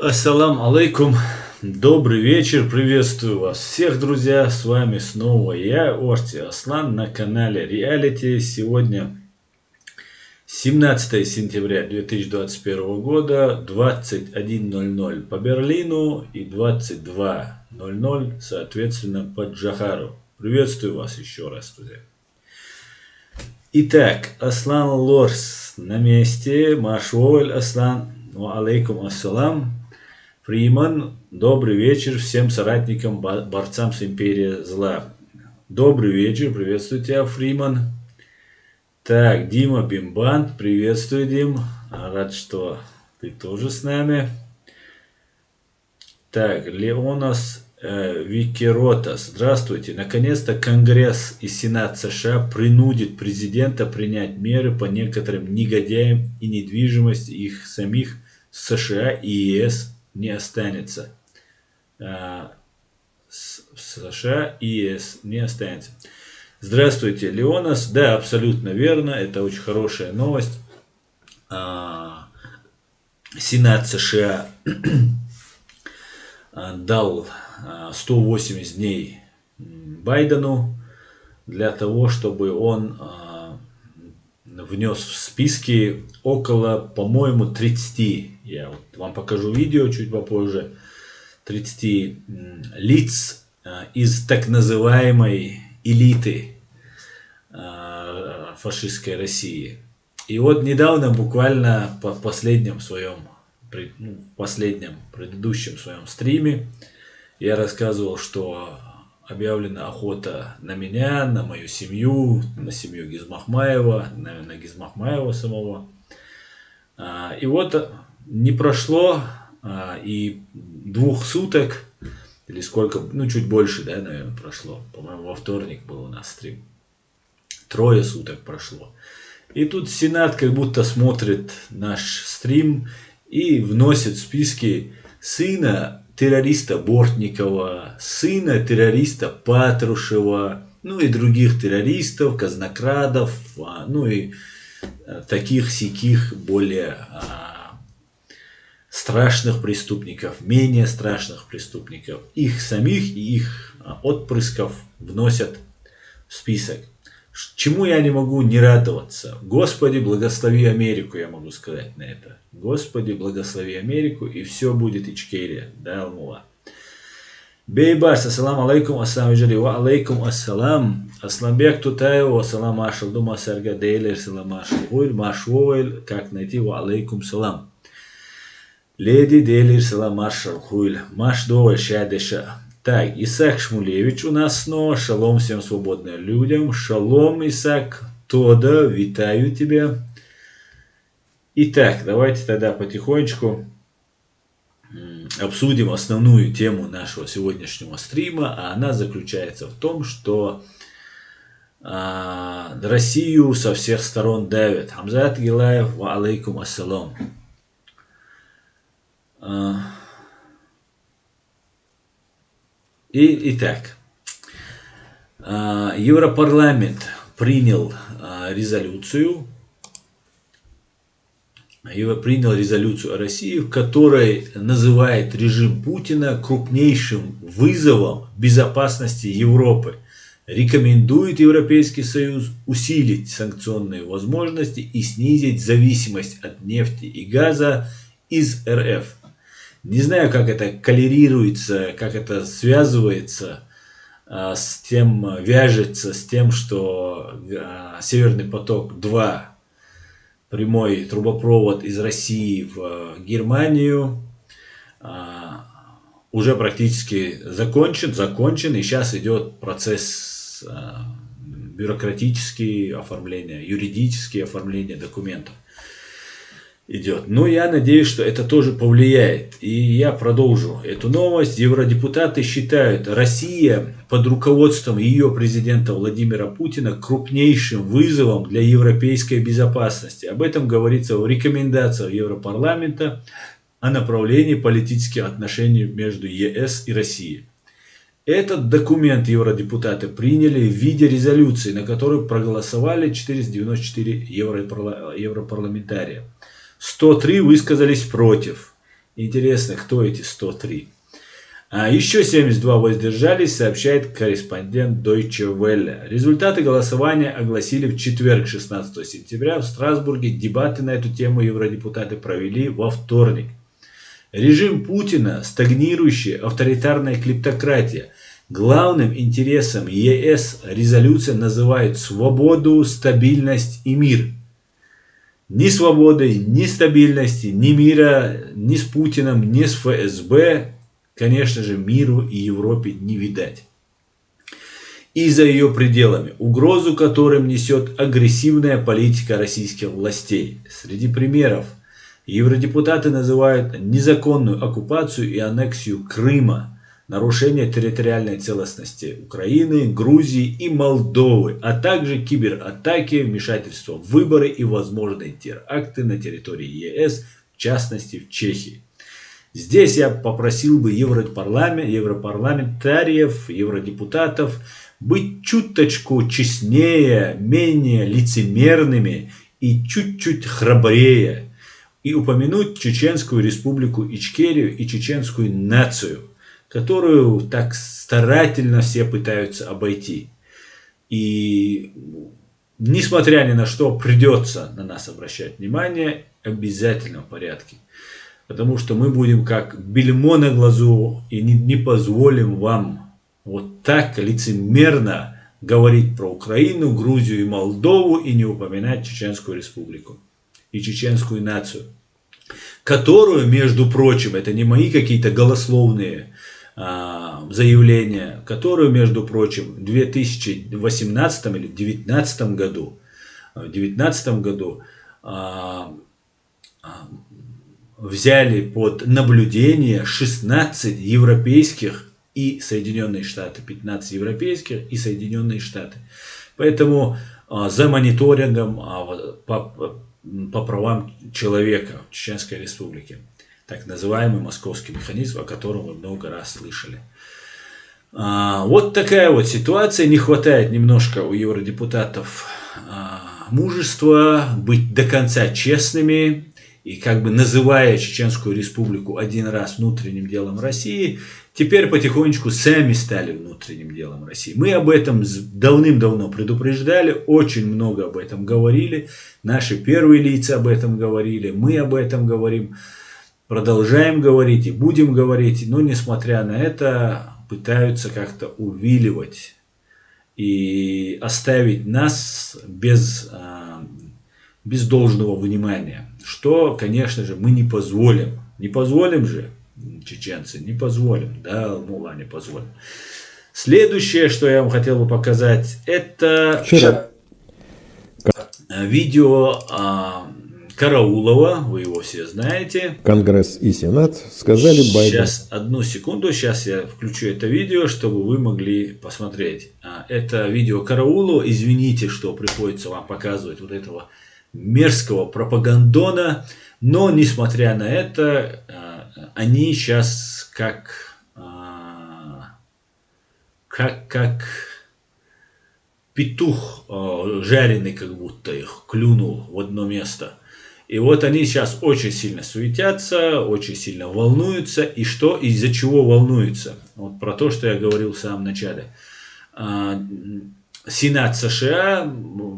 Ассаламу алейкум, добрый вечер, приветствую вас всех, друзья, с вами снова я, Орти Аслан, на канале Реалити. Сегодня 17 сентября 2021 года, 21:00 по Берлину и 22:00, соответственно, по Джохару. Приветствую вас еще раз, друзья. Итак, Аслан Лорс на месте, Машволь Аслан, алейкум ассалам. Фриман, добрый вечер всем соратникам, борцам с империей зла. Добрый вечер, приветствую тебя, Фриман. Так, Дима Бимбан, приветствую, Дим. Рад, что ты тоже с нами. Так, Леонас Викеротас, здравствуйте. Наконец-то Конгресс и Сенат США принудит президента принять меры по некоторым негодяям и недвижимости их самих США и ЕС не останется. США и ЕС не останется. Здравствуйте, Леонас. Да, абсолютно верно. Это очень хорошая новость. Сенат США дал 180 дней Байдену для того, чтобы он внес в списки около, по-моему, 30, я вот вам покажу видео чуть попозже, 30 лиц из так называемой элиты фашистской России. И вот недавно, буквально в последнем предыдущем своем стриме, я рассказывал, что объявлена охота на меня, на мою семью, на семью Гизмахмаева, на Гизмахмаева самого. И вот не прошло и 2 суток, или сколько, ну чуть больше, да, наверное, прошло. По-моему, во вторник был у нас стрим. 3 суток прошло. И тут Сенат как будто смотрит наш стрим и вносит в списки сына террориста Бортникова, сына террориста Патрушева, ну и других террористов, казнокрадов, ну и таких-сяких более страшных преступников, менее страшных преступников. Их самих и их отпрысков вносят в список. Чему я не могу не радоваться? Господи, благослови Америку, я могу сказать на это. Господи, благослови Америку, и все будет Ичкерия. Да, Алмула. Бейбас, ассаламу алейкум, ассаламу джари, ва алейкум ассалам. Асламбек Тутаева, ассалам ашал, дума сарга дейлер, салам ашал, гуль, машвойль, как найти, ва алейкум салам. Леди дейлер, салам ашал, гуль, маш доволь, шадеша. Так, Исаак Шмулевич у нас снова. Шалом всем свободным людям. Шалом, Исаак. Тода, витаю тебя. Итак, давайте тогда потихонечку обсудим основную тему нашего сегодняшнего стрима. А она заключается в том, что Россию со всех сторон давят. Хамзат Гилаев, ва алейкум ассалам. Итак, Европарламент принял резолюцию о России, в которой называет режим Путина крупнейшим вызовом безопасности Европы. Рекомендует Европейский Союз усилить санкционные возможности и снизить зависимость от нефти и газа из РФ. Не знаю, как это коллерируется, как это связывается с тем, вяжется с тем, что Северный поток-2, прямой трубопровод из России в Германию, уже практически закончен, и сейчас идет процесс бюрократические оформления, юридические оформления документов. Идет. Но я надеюсь, что это тоже повлияет. И я продолжу эту новость. Евродепутаты считают, Россия под руководством ее президента Владимира Путина крупнейшим вызовом для европейской безопасности. Об этом говорится в рекомендациях Европарламента о направлении политических отношений между ЕС и Россией. Этот документ евродепутаты приняли в виде резолюции, на которой проголосовали 494 европарламентария. 103 высказались против. Интересно, кто эти 103? Еще 72 воздержались, сообщает корреспондент Deutsche Welle. Результаты голосования огласили в четверг, 16 сентября. В Страсбурге дебаты на эту тему евродепутаты провели во вторник. Режим Путина – стагнирующая авторитарная клептократия. Главным интересом ЕС резолюция называет свободу, стабильность и мир. Ни свободы, ни стабильности, ни мира, ни с Путиным, ни с ФСБ, конечно же, миру и Европе не видать. И за ее пределами, угрозу которым несет агрессивная политика российских властей. Среди примеров евродепутаты называют незаконную оккупацию и аннексию Крыма, нарушение территориальной целостности Украины, Грузии и Молдовы, а также кибератаки, вмешательство в выборы и возможные теракты на территории ЕС, в частности в Чехии. Здесь я попросил бы европарламентариев, евродепутатов быть чуточку честнее, менее лицемерными и чуть-чуть храбрее. И упомянуть Чеченскую республику Ичкерию и чеченскую нацию, которую так старательно все пытаются обойти. И несмотря ни на что, придется на нас обращать внимание в обязательном порядке. Потому что мы будем как бельмо на глазу и не позволим вам вот так лицемерно говорить про Украину, Грузию и Молдову и не упоминать Чеченскую республику и чеченскую нацию, которую, между прочим, это не мои какие-то голословные заявления, которую, между прочим, в 2018 или 2019 году взяли под наблюдение 16 европейских и Соединенные Штаты, 15 европейских и Соединенные Штаты. Поэтому за мониторингом по правам человека в Чеченской Республике, так называемый московский механизм, о котором вы много раз слышали. Вот такая вот ситуация. Не хватает немножко у евродепутатов мужества быть до конца честными. И как бы называя Чеченскую Республику один раз внутренним делом России, теперь потихонечку сами стали внутренним делом России. Мы об этом давным-давно предупреждали, очень много об этом говорили. Наши первые лица об этом говорили, мы об этом говорим, продолжаем говорить и будем говорить. Но несмотря на это, пытаются как-то увиливать и оставить нас без должного внимания. Что, конечно же, мы не позволим. Не позволим же, чеченцы, не позволим. Да, мула, не позволим. Следующее, что я вам хотел бы показать, это видео Караулова. Вы его все знаете. Конгресс и Сенат сказали Байдену. Сейчас, одну секунду, сейчас я включу это видео, чтобы вы могли посмотреть. Это видео Караулова. Извините, что приходится вам показывать вот этого мерзкого пропагандона, но несмотря на это, они сейчас как петух жареный, как будто их клюнул в одно место. И вот они сейчас очень сильно суетятся, очень сильно волнуются. И что, из-за чего волнуются? Вот про то, что я говорил в самом начале. Сенат США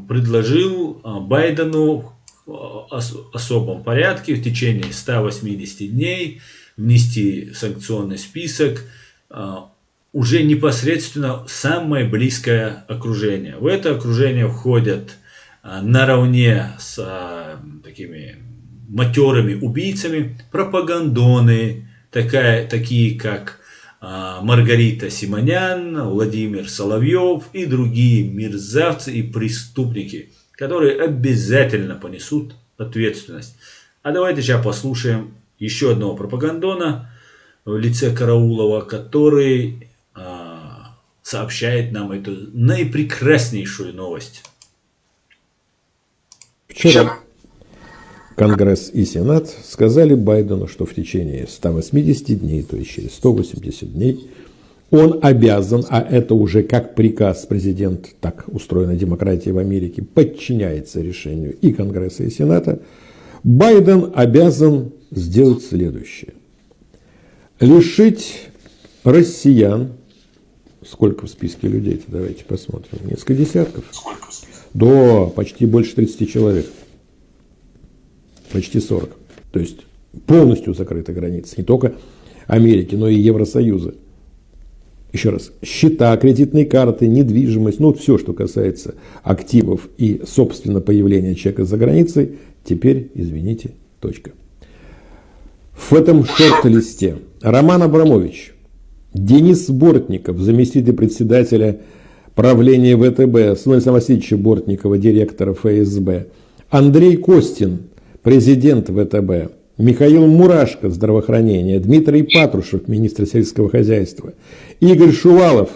предложил Байдену в особом порядке в течение 180 дней внести в санкционный список уже непосредственно самое близкое окружение. В это окружение входят наравне с такими матерыми убийцами пропагандоны, такие как Маргарита Симонян, Владимир Соловьев и другие мерзавцы и преступники, которые обязательно понесут ответственность. А давайте сейчас послушаем еще одного пропагандона в лице Караулова, который сообщает нам эту наипрекраснейшую новость. Вчера Конгресс и Сенат сказали Байдену, что в течение 180 дней, то есть через 180 дней, он обязан, а это уже как приказ президент, так устроена демократия в Америке, подчиняется решению и Конгресса, и Сената, Байден обязан сделать следующее. Лишить россиян, сколько в списке людей, давайте посмотрим, несколько десятков, до почти больше 30 человек, почти 40. То есть полностью закрыты границы, не только Америки, но и Евросоюза. Еще раз, счета, кредитные карты, недвижимость, ну все, что касается активов и, собственно, появления человека за границей, теперь, извините, точка. В этом шорт-листе Роман Абрамович, Денис Бортников, заместитель председателя правления ВТБ, Станислава Васильевича Бортникова, директора ФСБ, Андрей Костин, президент ВТБ, Михаил Мурашко, здравоохранение, Дмитрий Патрушев, министр сельского хозяйства, Игорь Шувалов,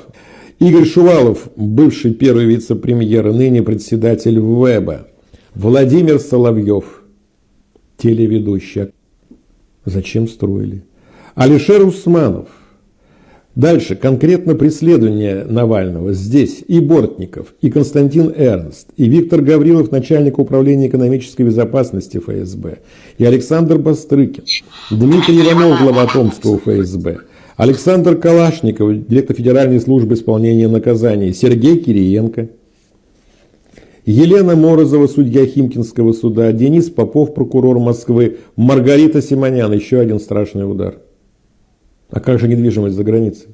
бывший первый вице-премьер, ныне председатель ВЭБа, Владимир Соловьев, телеведущий. Зачем строили? Алишер Усманов. Дальше, конкретно преследование Навального. Здесь и Бортников, и Константин Эрнст, и Виктор Гаврилов, начальник управления экономической безопасности ФСБ, и Александр Бастрыкин, Дмитрий Иванов, глава Томского ФСБ, Александр Калашников, директор Федеральной службы исполнения наказаний, Сергей Кириенко, Елена Морозова, судья Химкинского суда, Денис Попов, прокурор Москвы, Маргарита Симонян, еще один страшный удар. А как же недвижимость за границей?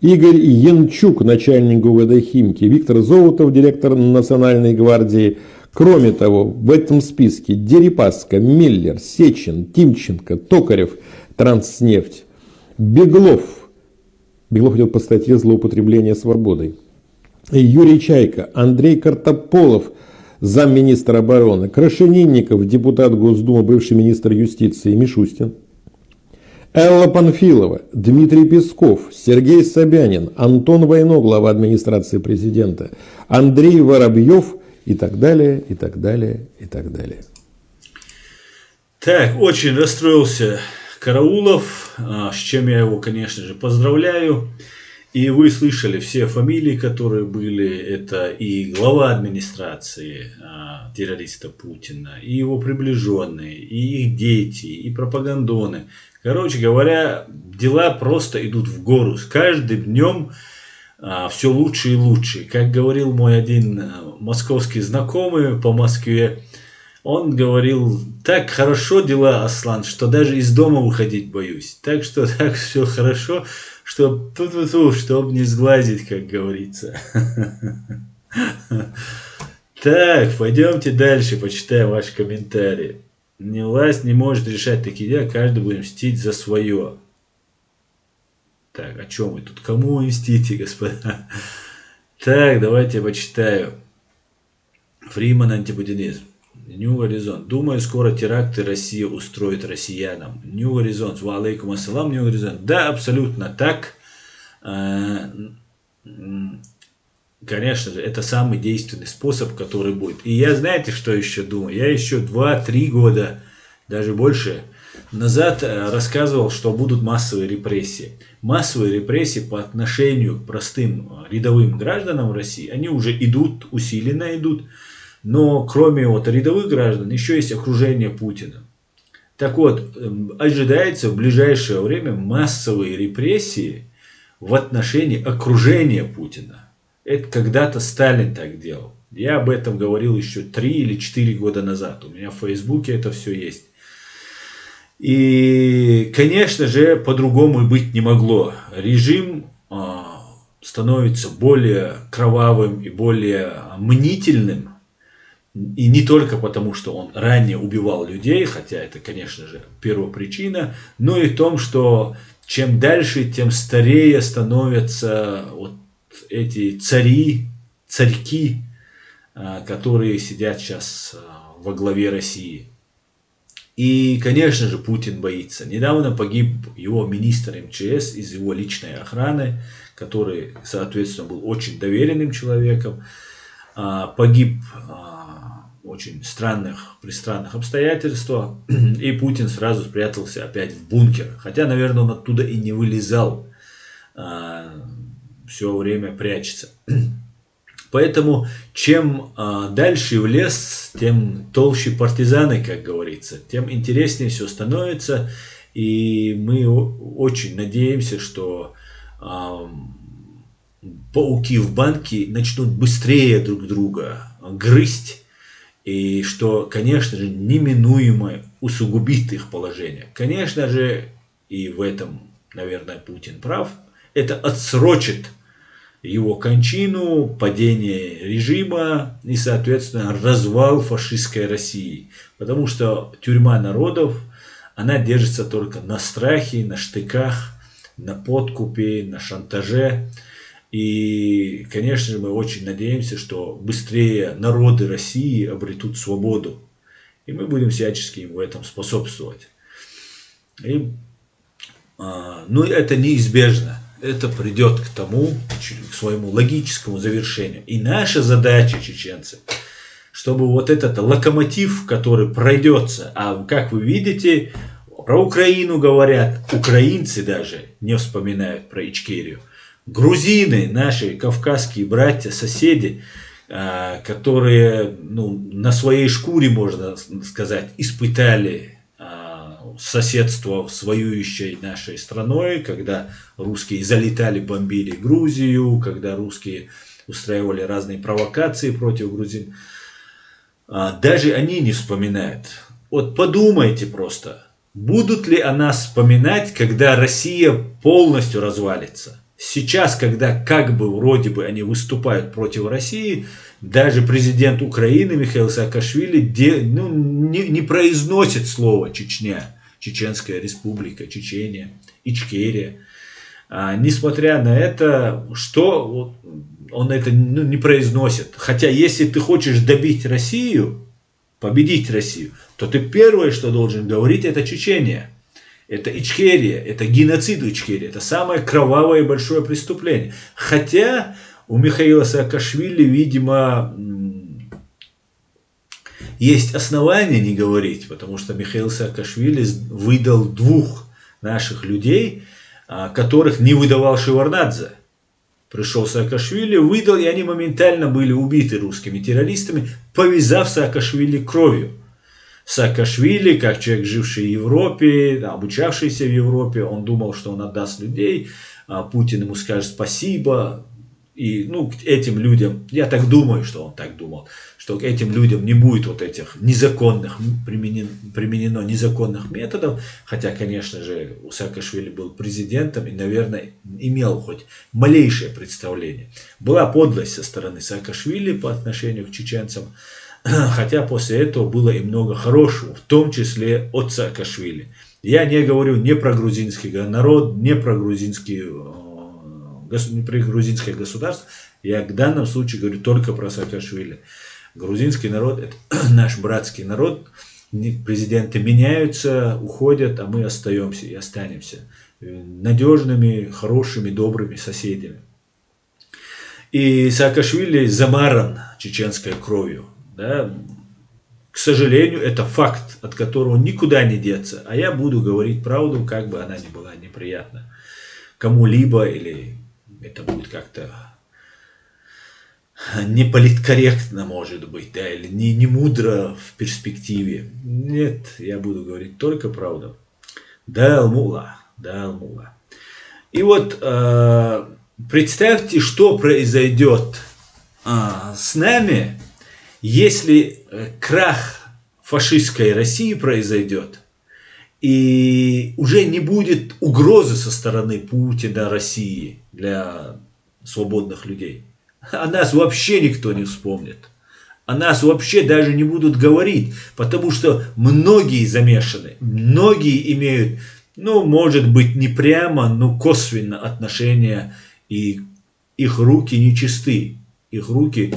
Игорь Янчук, начальник ГУВД Химки, Виктор Золотов, директор Национальной гвардии. Кроме того, в этом списке Дерипаска, Миллер, Сечин, Тимченко, Токарев, Транснефть, Беглов. Беглов идет по статье «Злоупотребление свободой». Юрий Чайка, Андрей Картополов, замминистра обороны, Крашенинников, депутат Госдумы, бывший министр юстиции, Мишустин, Элла Панфилова, Дмитрий Песков, Сергей Собянин, Антон Войно, глава администрации президента, Андрей Воробьев и так далее, и так далее, и так далее. Так, очень расстроился Караулов, с чем я его, конечно же, поздравляю. И вы слышали все фамилии, которые были. Это и глава администрации террориста Путина, и его приближенные, и их дети, и пропагандоны. Короче говоря, дела просто идут в гору. С каждым днем все лучше и лучше. Как говорил мой один московский знакомый по Москве, он говорил: так хорошо дела, Аслан, что даже из дома выходить боюсь. Так что так все хорошо, чтоб не сглазить, как говорится. Так, пойдемте дальше, почитаем ваши комментарии. Власть не может решать такие дела, каждый будет мстить за свое. Так, о чем вы тут? Кому вы мстите, господа? Так, давайте я почитаю. Фриман, антипутинизм. New Horizon. Думаю, скоро теракты Россия устроит россиянам. New Horizon. Ва алейкум ассалам, New Horizon. Да, абсолютно так. Конечно же, это самый действенный способ, который будет. И я, знаете, что еще думаю? Я еще 2-3 года, даже больше, назад рассказывал, что будут массовые репрессии. Массовые репрессии по отношению к простым рядовым гражданам России, они уже идут, усиленно идут. Но кроме вот рядовых граждан, еще есть окружение Путина. Так вот, ожидается в ближайшее время массовые репрессии в отношении окружения Путина. Это когда-то Сталин так делал. Я об этом говорил еще 3 или 4 года назад. У меня в Фейсбуке это все есть. И, конечно же, по-другому и быть не могло. Режим становится более кровавым и более мнительным. И не только потому, что он ранее убивал людей, хотя это, конечно же, первопричина, но и в том, что чем дальше, тем старее становятся вот эти царьки, которые сидят сейчас во главе России. И, конечно же, Путин боится. Недавно погиб его министр МЧС из его личной охраны, который, соответственно, был очень доверенным человеком. Погиб очень при странных обстоятельствах. И Путин сразу спрятался опять в бункер. Хотя, наверное, он оттуда и не вылезал. Все время прячется. Поэтому, чем дальше в лес, тем толще партизаны, как говорится. Тем интереснее все становится. И мы очень надеемся, что пауки в банке начнут быстрее друг друга грызть, и что, конечно же, неминуемо усугубит их положение. Конечно же, и в этом, наверное, Путин прав, это отсрочит его кончину, падение режима и, соответственно, развал фашистской России. Потому что тюрьма народов, она держится только на страхе, на штыках, на подкупе, на шантаже. И, конечно же, мы очень надеемся, что быстрее народы России обретут свободу. И мы будем всячески им в этом способствовать. Но это неизбежно. Это придет к тому, к своему логическому завершению. И наша задача, чеченцы, чтобы вот этот локомотив, который пройдется, а как вы видите, про Украину говорят, украинцы даже не вспоминают про Ичкерию. Грузины, наши кавказские братья, соседи, которые на своей шкуре, можно сказать, испытали соседство с воюющей нашей страной, когда русские залетали, бомбили Грузию, когда русские устраивали разные провокации против грузин. Даже они не вспоминают. Вот подумайте просто, будут ли о нас вспоминать, когда Россия полностью развалится? Сейчас, когда как бы вроде бы они выступают против России, даже президент Украины Михаил Саакашвили не произносит слово Чечня, Чеченская республика, Чечения, Ичкерия. Несмотря на это, что он это не произносит. Хотя если ты хочешь добить Россию, победить Россию, то ты первое, что должен говорить, это Чечения. Это Ичкерия, это геноцид Ичкерии, это самое кровавое и большое преступление. Хотя у Михаила Саакашвили, видимо, есть основания не говорить, потому что Михаил Саакашвили выдал двух наших людей, которых не выдавал Шеварднадзе. Пришел Саакашвили, выдал, и они моментально были убиты русскими террористами, повязав Саакашвили кровью. Саакашвили, как человек, живший в Европе, обучавшийся в Европе, он думал, что он отдаст людей, Путин ему скажет спасибо. И к этим людям, я так думаю, что он так думал, что к этим людям не будет вот этих незаконных, применено незаконных методов, хотя, конечно же, у Саакашвили был президентом и, наверное, имел хоть малейшее представление. Была подлость со стороны Саакашвили по отношению к чеченцам, хотя после этого было и много хорошего, в том числе от Саакашвили. Я не говорю не про грузинский народ, не про грузинское государство, я в данном случае говорю только про Саакашвили. Грузинский народ – это наш братский народ, президенты меняются, уходят, а мы остаемся и останемся надежными, хорошими, добрыми соседями. И Саакашвили замаран чеченской кровью. Да? К сожалению, это факт, от которого никуда не деться. А я буду говорить правду, как бы она ни была неприятна кому-либо, или это будет как-то не политкорректно, может быть, да, или не мудро в перспективе. Нет, я буду говорить только правду. Да, Алмула, да, Алмула. И вот представьте, что произойдет с нами, если крах фашистской России произойдет, и уже не будет угрозы со стороны Путина России для свободных людей. О нас вообще никто не вспомнит. О нас вообще даже не будут говорить, потому что многие замешаны, многие имеют, может быть, не прямо, но косвенно отношения, и их руки нечисты, их руки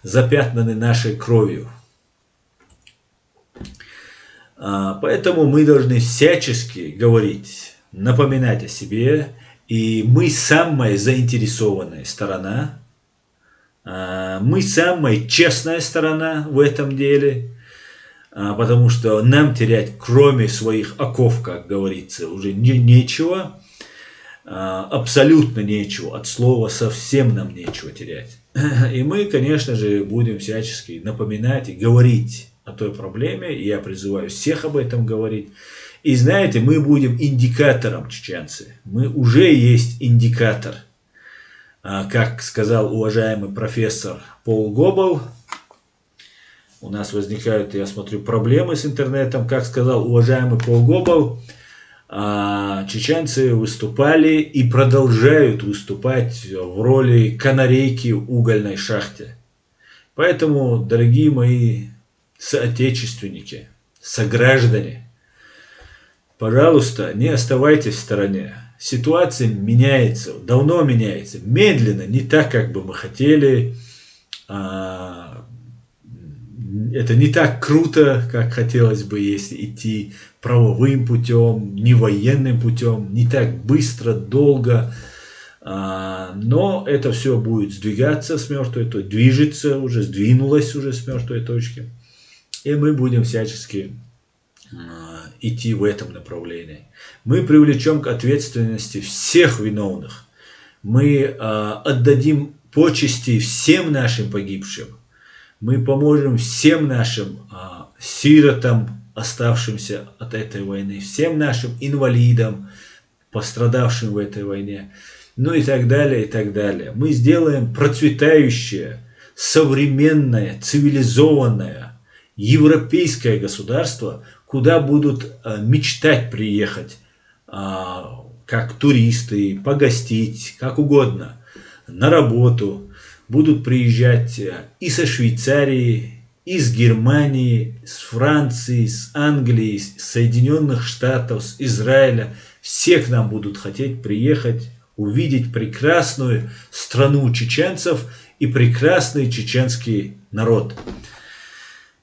запятнаны нашей кровью. Поэтому мы должны всячески говорить, напоминать о себе, и мы самая заинтересованная сторона, мы самая честная сторона в этом деле, потому что нам терять, кроме своих оков, как говорится, уже нечего, абсолютно нечего, от слова совсем нам нечего терять. И мы, конечно же, будем всячески напоминать и говорить о той проблеме, и я призываю всех об этом говорить. И знаете, мы будем индикатором, чеченцы. Мы уже есть индикатор. Как сказал уважаемый профессор Пол Гоббл, у нас возникают, я смотрю, проблемы с интернетом. Как сказал уважаемый Пол Гоббл, чеченцы выступали и продолжают выступать в роли канарейки в угольной шахте. Поэтому, дорогие мои соотечественники, сограждане, пожалуйста, не оставайтесь в стороне. Ситуация меняется, давно меняется, медленно, не так, как бы мы хотели. Это не так круто, как хотелось бы, если идти правовым путем, не военным путем, не так быстро, долго. Но это все будет сдвигаться с мертвой точки, движется уже, сдвинулось уже с мертвой точки. И мы будем всячески идти в этом направлении. Мы привлечем к ответственности всех виновных. Мы отдадим почести всем нашим погибшим. Мы поможем всем нашим сиротам, оставшимся от этой войны, всем нашим инвалидам, пострадавшим в этой войне, ну и так далее, и так далее. Мы сделаем процветающее, современное, цивилизованное, европейское государство, куда будут мечтать приехать как туристы, погостить, как угодно, на работу. Будут приезжать и со Швейцарии, из Германии, с Франции, с Англии, с Соединенных Штатов, с Израиля. Все к нам будут хотеть приехать, увидеть прекрасную страну чеченцев и прекрасный чеченский народ.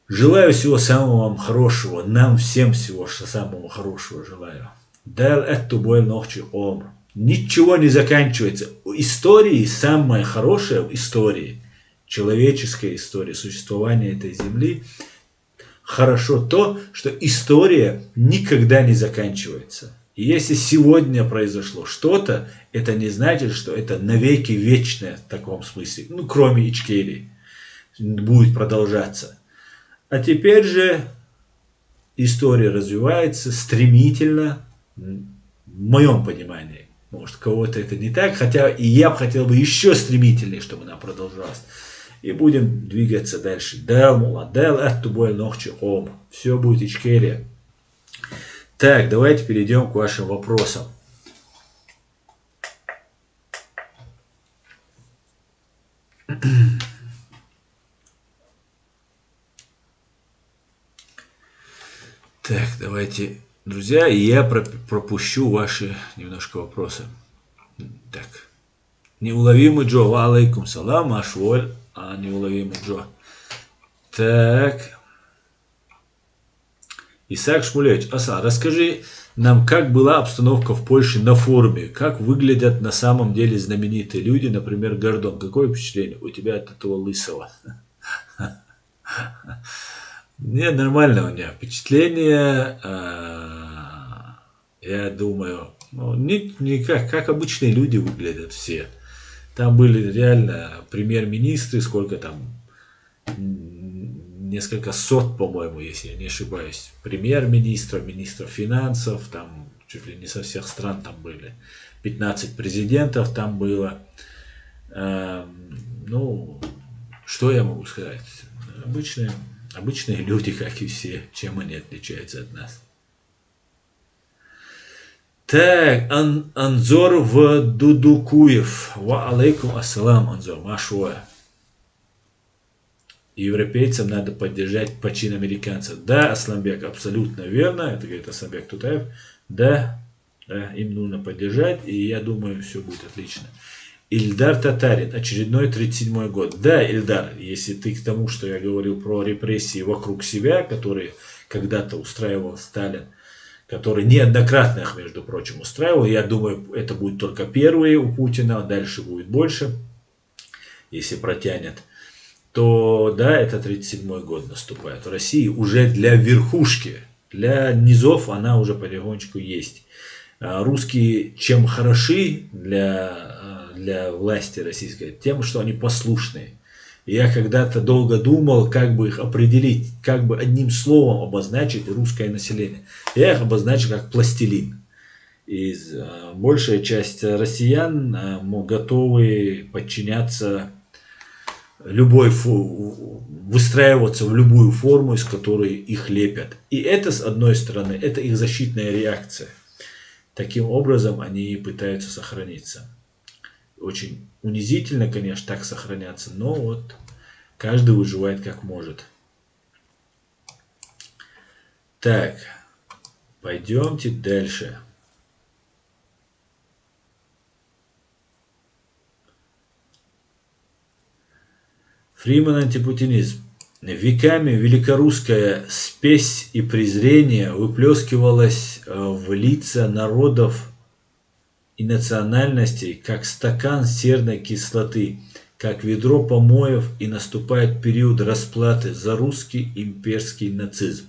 Желаю всего самого вам хорошего, нам всем всего самого хорошего желаю. Дал эту боль ночи ом. Ничего не заканчивается. В истории самое хорошее в истории, человеческой истории, существования этой земли, хорошо то, что история никогда не заканчивается. И если сегодня произошло что-то, это не значит, что это навеки вечное в таком смысле, ну кроме Ичкерии, будет продолжаться. А теперь же история развивается стремительно, в моем понимании. Может, кого-то это не так, хотя и я бы хотел бы еще стремительнее, чтобы она продолжалась. И будем двигаться дальше. Все будет Ичкерия. Так, давайте перейдем к вашим вопросам. Так, давайте, друзья, я пропущу ваши немножко вопросы. Так. Неуловимый Джо. Ва алейкум салам, Ашволь. Неуловимый Джо. Так. Исаак Шмулевич. Аса, расскажи нам, как была обстановка в Польше на форуме? Как выглядят на самом деле знаменитые люди, например, Гордон? Какое впечатление у тебя от этого лысого? Не, нормально у меня впечатление. Я думаю, не как обычные люди выглядят все. Там были реально премьер-министры, сколько там, несколько сот, по-моему, если я не ошибаюсь, премьер-министров, министров финансов, там чуть ли не со всех стран там были, 15 президентов там было. Ну, что я могу сказать? Обычные люди, как и все, чем они отличаются от нас. Так, Анзор в Дудукуев. Ва алейкум ассалам, Анзор, машуа. Европейцам надо поддержать почин американцев. Да, Асламбек, абсолютно верно. Это говорит Асламбек Тутаев. Да, им нужно поддержать. И я думаю, все будет отлично. Ильдар Татарин, очередной 37-й год. Да, Ильдар, если ты к тому, что я говорил про репрессии вокруг себя, которые когда-то устраивал Сталин, который неоднократно их, между прочим, устраивал, я думаю, это будет только первые у Путина, дальше будет больше, если протянет, то да, это 37-й год наступает. В России уже для верхушки, для низов она уже потихонечку есть. Русские чем хороши для власти российской, тем, что они послушные. И я когда-то долго думал, как бы их определить, как бы одним словом обозначить русское население. Я их обозначил как пластилин. И большая часть россиян готовы подчиняться выстраиваться в любую форму, из которой их лепят. И это, с одной стороны, это их защитная реакция. Таким образом, они пытаются сохраниться. Очень унизительно, конечно, так сохраняться, но вот каждый выживает как может. Так, пойдемте дальше. Фриман антипутинизм. Веками великорусская спесь и презрение выплескивалось в лица народов и национальностей, как стакан серной кислоты, как ведро помоев, и наступает период расплаты за русский имперский нацизм.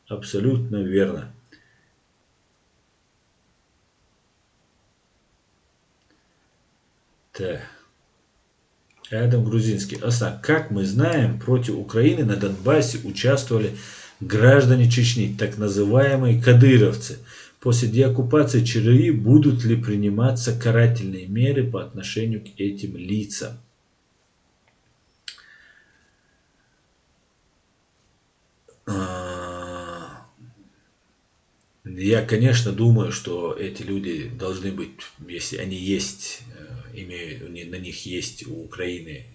Абсолютно верно. Так. Адам Грузинский. Аса, как мы знаем, против Украины на Донбассе участвовали граждане Чечни, так называемые кадыровцы. После деоккупации ЧРИ будут ли приниматься карательные меры по отношению к этим лицам? Я, конечно, думаю, что эти люди должны быть, если они есть, на них есть у Украины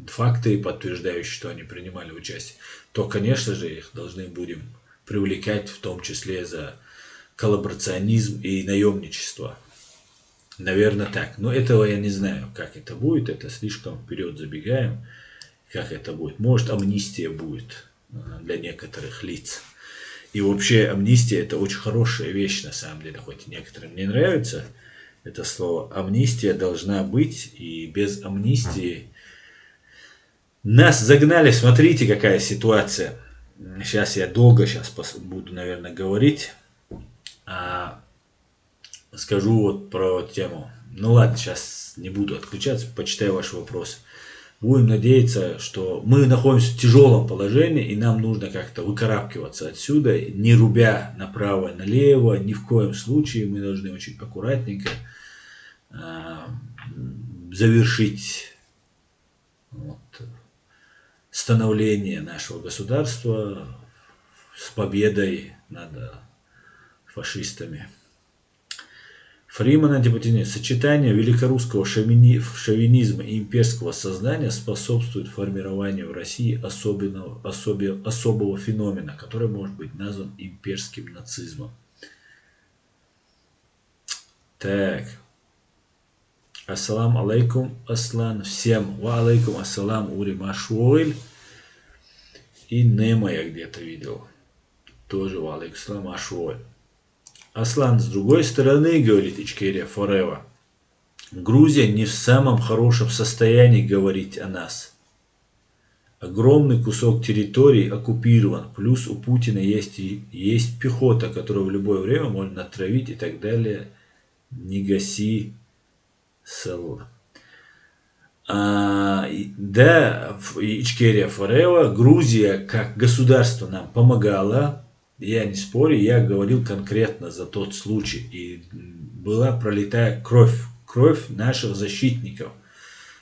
факты, подтверждающие, что они принимали участие, то, конечно же, их должны будем привлекать, в том числе за коллаборационизм и наемничество. Наверное, так. Но этого я не знаю, как это будет. Это слишком вперед забегаем. Как это будет? Может, амнистия будет для некоторых лиц. И вообще амнистия — это очень хорошая вещь, на самом деле, хоть некоторым не нравится это слово. Амнистия должна быть, и без амнистии нас загнали. Смотрите, какая ситуация. Сейчас я долго буду, наверное, говорить. Скажу вот про тему. Ну ладно, сейчас не буду отключаться, почитаю ваш вопрос. Будем надеяться, что мы находимся в тяжелом положении, и нам нужно как-то выкарабкиваться отсюда, не рубя направо и налево. Ни в коем случае мы должны очень аккуратненько завершить становление нашего государства с победой над фашистами. Фриман антипутинизм. Сочетание великорусского шовинизма и имперского сознания способствует формированию в России особого феномена, который может быть назван имперским нацизмом. Так. Ассалам алейкум, Аслан. Всем ва алейкум ассалам, Ури Машуэль. И Немо я где-то видел. Тоже ва алейкум ассалам, Машуэль. Аслан, с другой стороны, говорит Ичкерия Forever, Грузия не в самом хорошем состоянии говорить о нас. Огромный кусок территории оккупирован, плюс у Путина есть пехота, которую в любое время можно отравить и так далее. Не гаси сел. Да, Ичкерия Forever, Грузия как государство нам помогала. Я не спорю, я говорил конкретно за тот случай. И была пролитая кровь наших защитников.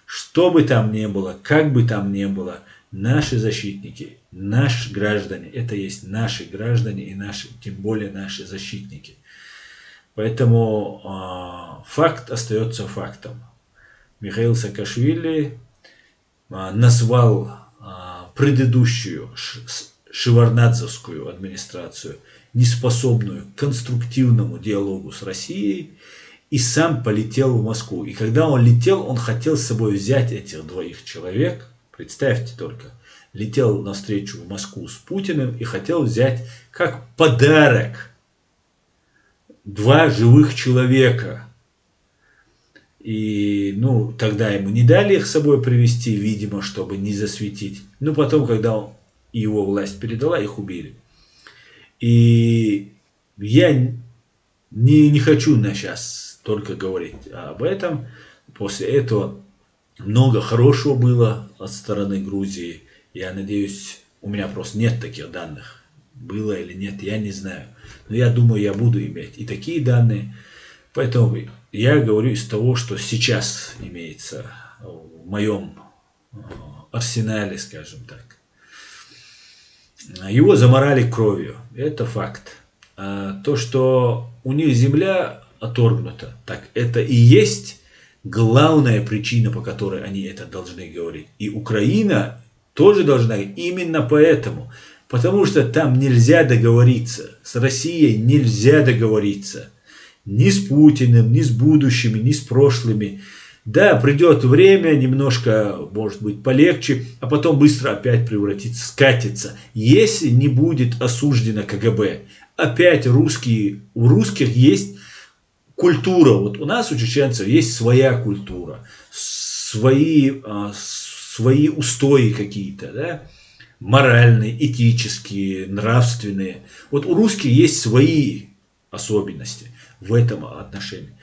Что бы там ни было, как бы там ни было, наши защитники, наши граждане, это есть наши граждане и наши, тем более наши защитники. Поэтому факт остается фактом. Михаил Саакашвили назвал предыдущую шеварднадзевскую администрацию неспособную к конструктивному диалогу с Россией, и сам полетел в Москву. И когда он летел, он хотел с собой взять этих двоих человек, представьте только, летел навстречу в Москву с Путиным и хотел взять как подарок два живых человека. И, тогда ему не дали их с собой привезти, видимо, чтобы не засветить. Но потом, когда его власть передала, их убили. И я не хочу сейчас только говорить об этом. После этого много хорошего было. от стороны Грузии. Я надеюсь, у меня просто нет таких данных. Было или нет, я не знаю. Но я думаю, я буду иметь и такие данные. Поэтому я говорю из того, что сейчас имеется в моем арсенале, скажем так. Его заморали кровью. Это факт. А то, что у них земля оторгнута, так это и есть главная причина, по которой они это должны говорить. И Украина тоже должна, именно поэтому. Потому что там нельзя договориться. С Россией нельзя договориться. Ни с Путиным, ни с будущими, ни с прошлыми. Да, придет время, немножко, может быть, полегче, а потом быстро опять превратится, скатится. Если не будет осуждено КГБ, опять русские, у русских есть культура. Вот у нас, у чеченцев, есть своя культура, свои устои какие-то, да? Моральные, этические, нравственные. Вот у русских есть свои особенности в этом отношении.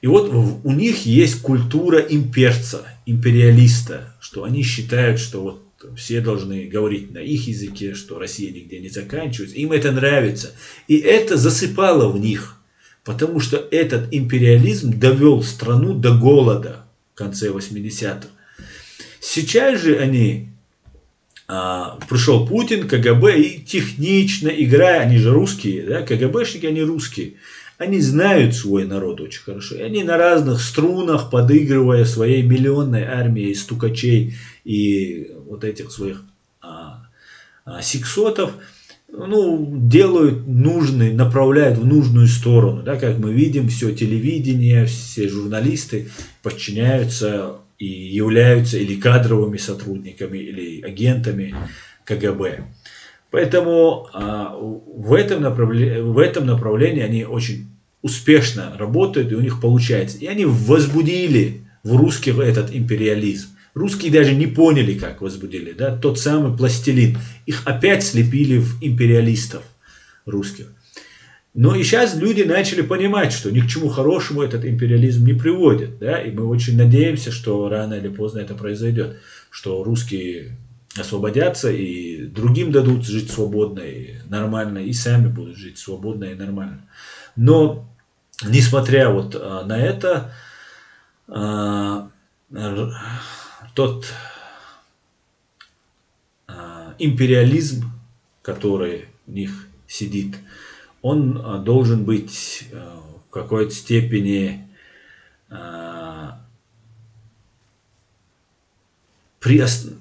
И вот у них есть культура имперца, империалиста, что они считают, что вот все должны говорить на их языке, что Россия нигде не заканчивается. Им это нравится. И это засыпало в них. Потому что этот империализм довел страну до голода в конце 80-х. Сейчас же они, пришел Путин, КГБ, и технично играя, они же русские, да, КГБшники, они русские. Они знают свой народ очень хорошо. И они на разных струнах, подыгрывая своей миллионной армией стукачей и вот этих своих сиксотов, ну, делают нужный, направляют в нужную сторону. Да, как мы видим, все телевидение, все журналисты подчиняются и являются или кадровыми сотрудниками, или агентами КГБ. Поэтому в этом направлении они очень успешно работают, и у них получается. И они возбудили в русских этот империализм. Русские даже не поняли, как возбудили. Да? Тот самый пластилин. Их опять слепили в империалистов русских. Но и сейчас люди начали понимать, что ни к чему хорошему этот империализм не приводит. Да? И мы очень надеемся, что рано или поздно это произойдет. Что русские освободятся и другим дадут жить свободно и нормально, и сами будут жить свободно и нормально. Но, несмотря вот на это, тот империализм, который в них сидит, он должен быть в какой-то степени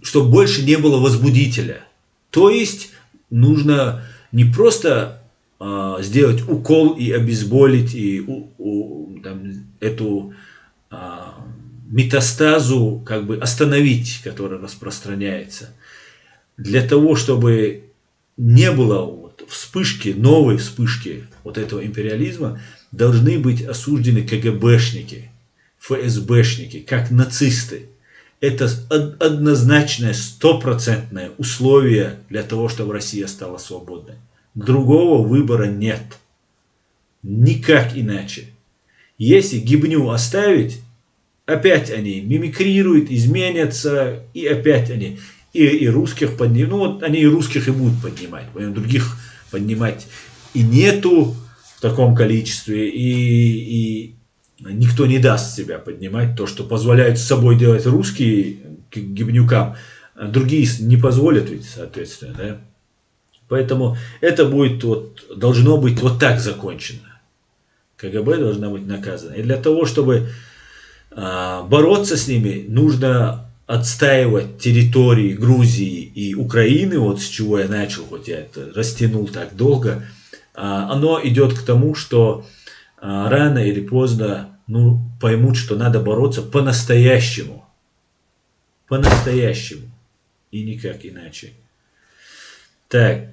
чтобы больше не было возбудителя. То есть нужно не просто сделать укол и обезболить и эту метастазу как бы остановить, которая распространяется. Для того, чтобы не было вот вспышки, новой вспышки вот этого империализма, должны быть осуждены КГБшники, ФСБшники, как нацисты. Это однозначное, стопроцентное условие для того, чтобы Россия стала свободной. Другого выбора нет. Никак иначе. Если гибню оставить, опять они мимикрируют, изменятся, и опять они и русских поднимут. Ну вот они и русских и будут поднимать. Других поднимать и нету в таком количестве, и никто не даст себя поднимать. То, что позволяют с собой делать русские к гибнюкам, другие не позволят ведь, соответственно. Да? Поэтому это будет должно быть вот так закончено. КГБ должна быть наказана. И для того, чтобы бороться с ними, нужно отстаивать территории Грузии и Украины, вот с чего я начал, хоть я это растянул так долго. Оно идет к тому, что рано или поздно поймут, что надо бороться по-настоящему. По-настоящему. И никак иначе. Так.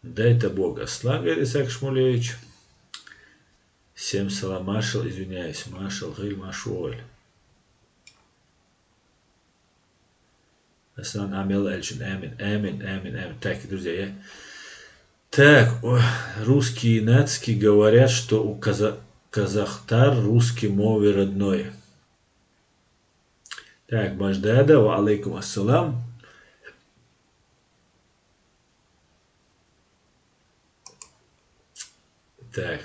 Дай-то Бог осла, говорит Исаак Шмулевич. Всем салам, маршал, извиняюсь, маршал, гиль, машуоль. Аслан Амел Эльчин. Амин, амин, амин, амин. Так, друзья, Так, русские и нацки говорят, что у Казахтар русский мовы родной. Так, Баждада, ва алейкум ассалам. Так.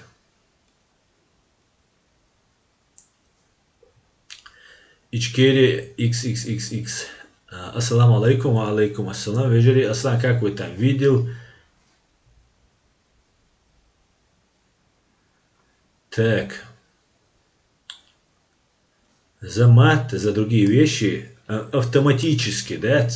Ичкери XXXX. Ассаламу алейкум, ва алейкум ассалам. Вежери, Аслан, как вы там видел? Так. За мат, за другие вещи автоматически, да,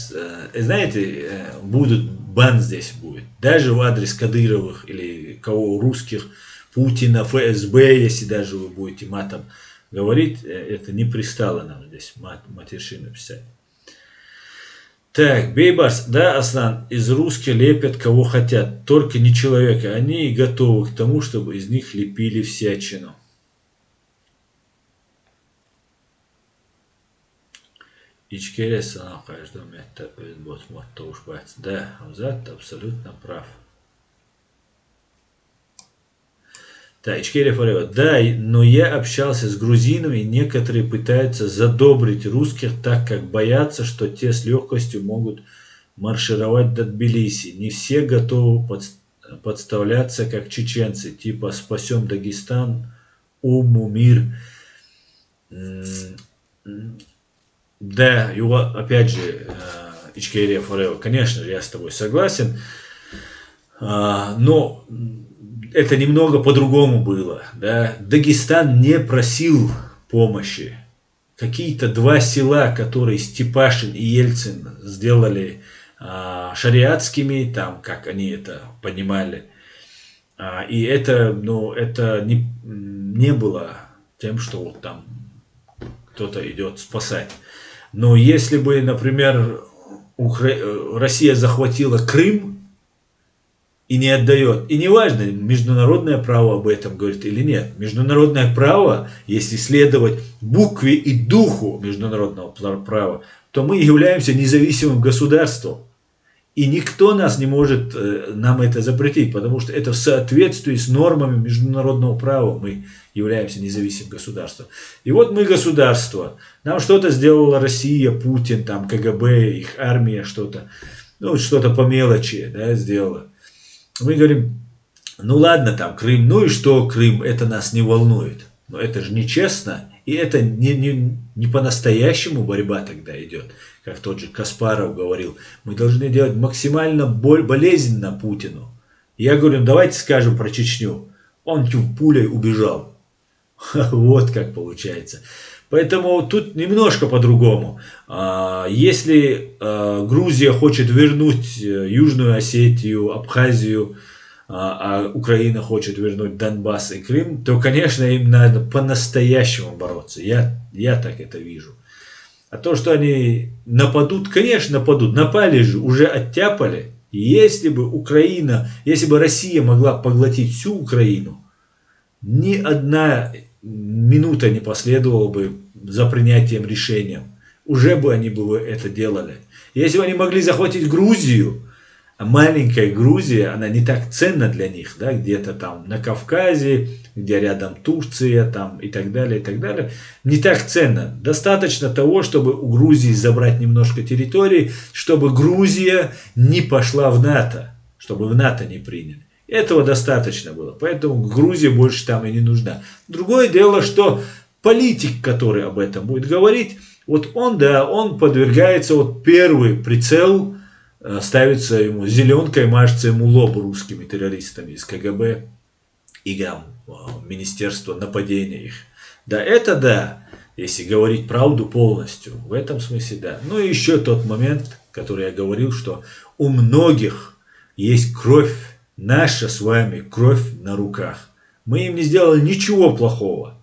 знаете, будут бан здесь будет. Даже в адрес Кадыровых или кого русских, Путина, ФСБ, если даже вы будете матом говорить, это не пристало нам здесь матершину писать. Так, Бейбарс, да, Аслан, из русских лепят кого хотят, только не человека. Они готовы к тому, чтобы из них лепили всячину. İçkeri sana каждому это то уж бать. Да, Хамзат абсолютно прав. Да, Ичкери Форева. Да, но я общался с грузинами, и некоторые пытаются задобрить русских, так как боятся, что те с легкостью могут маршировать до Тбилиси. Не все готовы подставляться, как чеченцы, типа спасем Дагестан, уму, мир. Да, его, опять же, Ичкерия Форева, конечно, я с тобой согласен, но это немного по-другому было. Да? Дагестан не просил помощи. Какие-то два села, которые Степашин и Ельцин сделали шариатскими, там, как они это понимали, и это, ну, это не было тем, что вот там кто-то идет спасать. Но если бы, например, Россия захватила Крым и не отдает, и неважно, международное право об этом говорит или нет, международное право, если следовать букве и духу международного права, то мы являемся независимым государством. И никто нас не может нам это запретить, потому что это в соответствии с нормами международного права мы являемся независимым государством. И вот мы государство, нам что-то сделала Россия, Путин, там КГБ, их армия что-то, ну что-то по мелочи, да, сделала. Мы говорим, ну ладно, там Крым, ну и что Крым, это нас не волнует. Но это же нечестно, и это не по-настоящему борьба тогда идет. Как тот же Каспаров говорил, мы должны делать максимально болезненно Путину. Я говорю, давайте скажем про Чечню. Он пулей убежал. Вот как получается. Поэтому тут немножко по-другому. Если Грузия хочет вернуть Южную Осетию, Абхазию, а Украина хочет вернуть Донбасс и Крым, то, конечно, им надо по-настоящему бороться. Я так это вижу. А то, что они нападут, конечно, нападут. Напали же, уже оттяпали. Если бы Россия могла поглотить всю Украину, ни одна минута не последовала бы за принятием решения. Уже бы они это делали. Если бы они могли захватить Грузию, а маленькая Грузия, она не так ценна для них, да, где-то там на Кавказе, где рядом Турция, там и так далее, не так ценно. Достаточно того, чтобы у Грузии забрать немножко территории, чтобы Грузия не пошла в НАТО, чтобы в НАТО не приняли. Этого достаточно было, поэтому Грузия больше там и не нужна. Другое дело, что политик, который об этом будет говорить, вот он подвергается, вот первый прицел ставится ему, зеленкой мажется ему лоб русскими террористами из КГБ и Министерства нападения их. Да, если говорить правду полностью, в этом смысле да. Ну и еще тот момент, который я говорил, что у многих есть кровь, наша с вами кровь на руках. Мы им не сделали ничего плохого.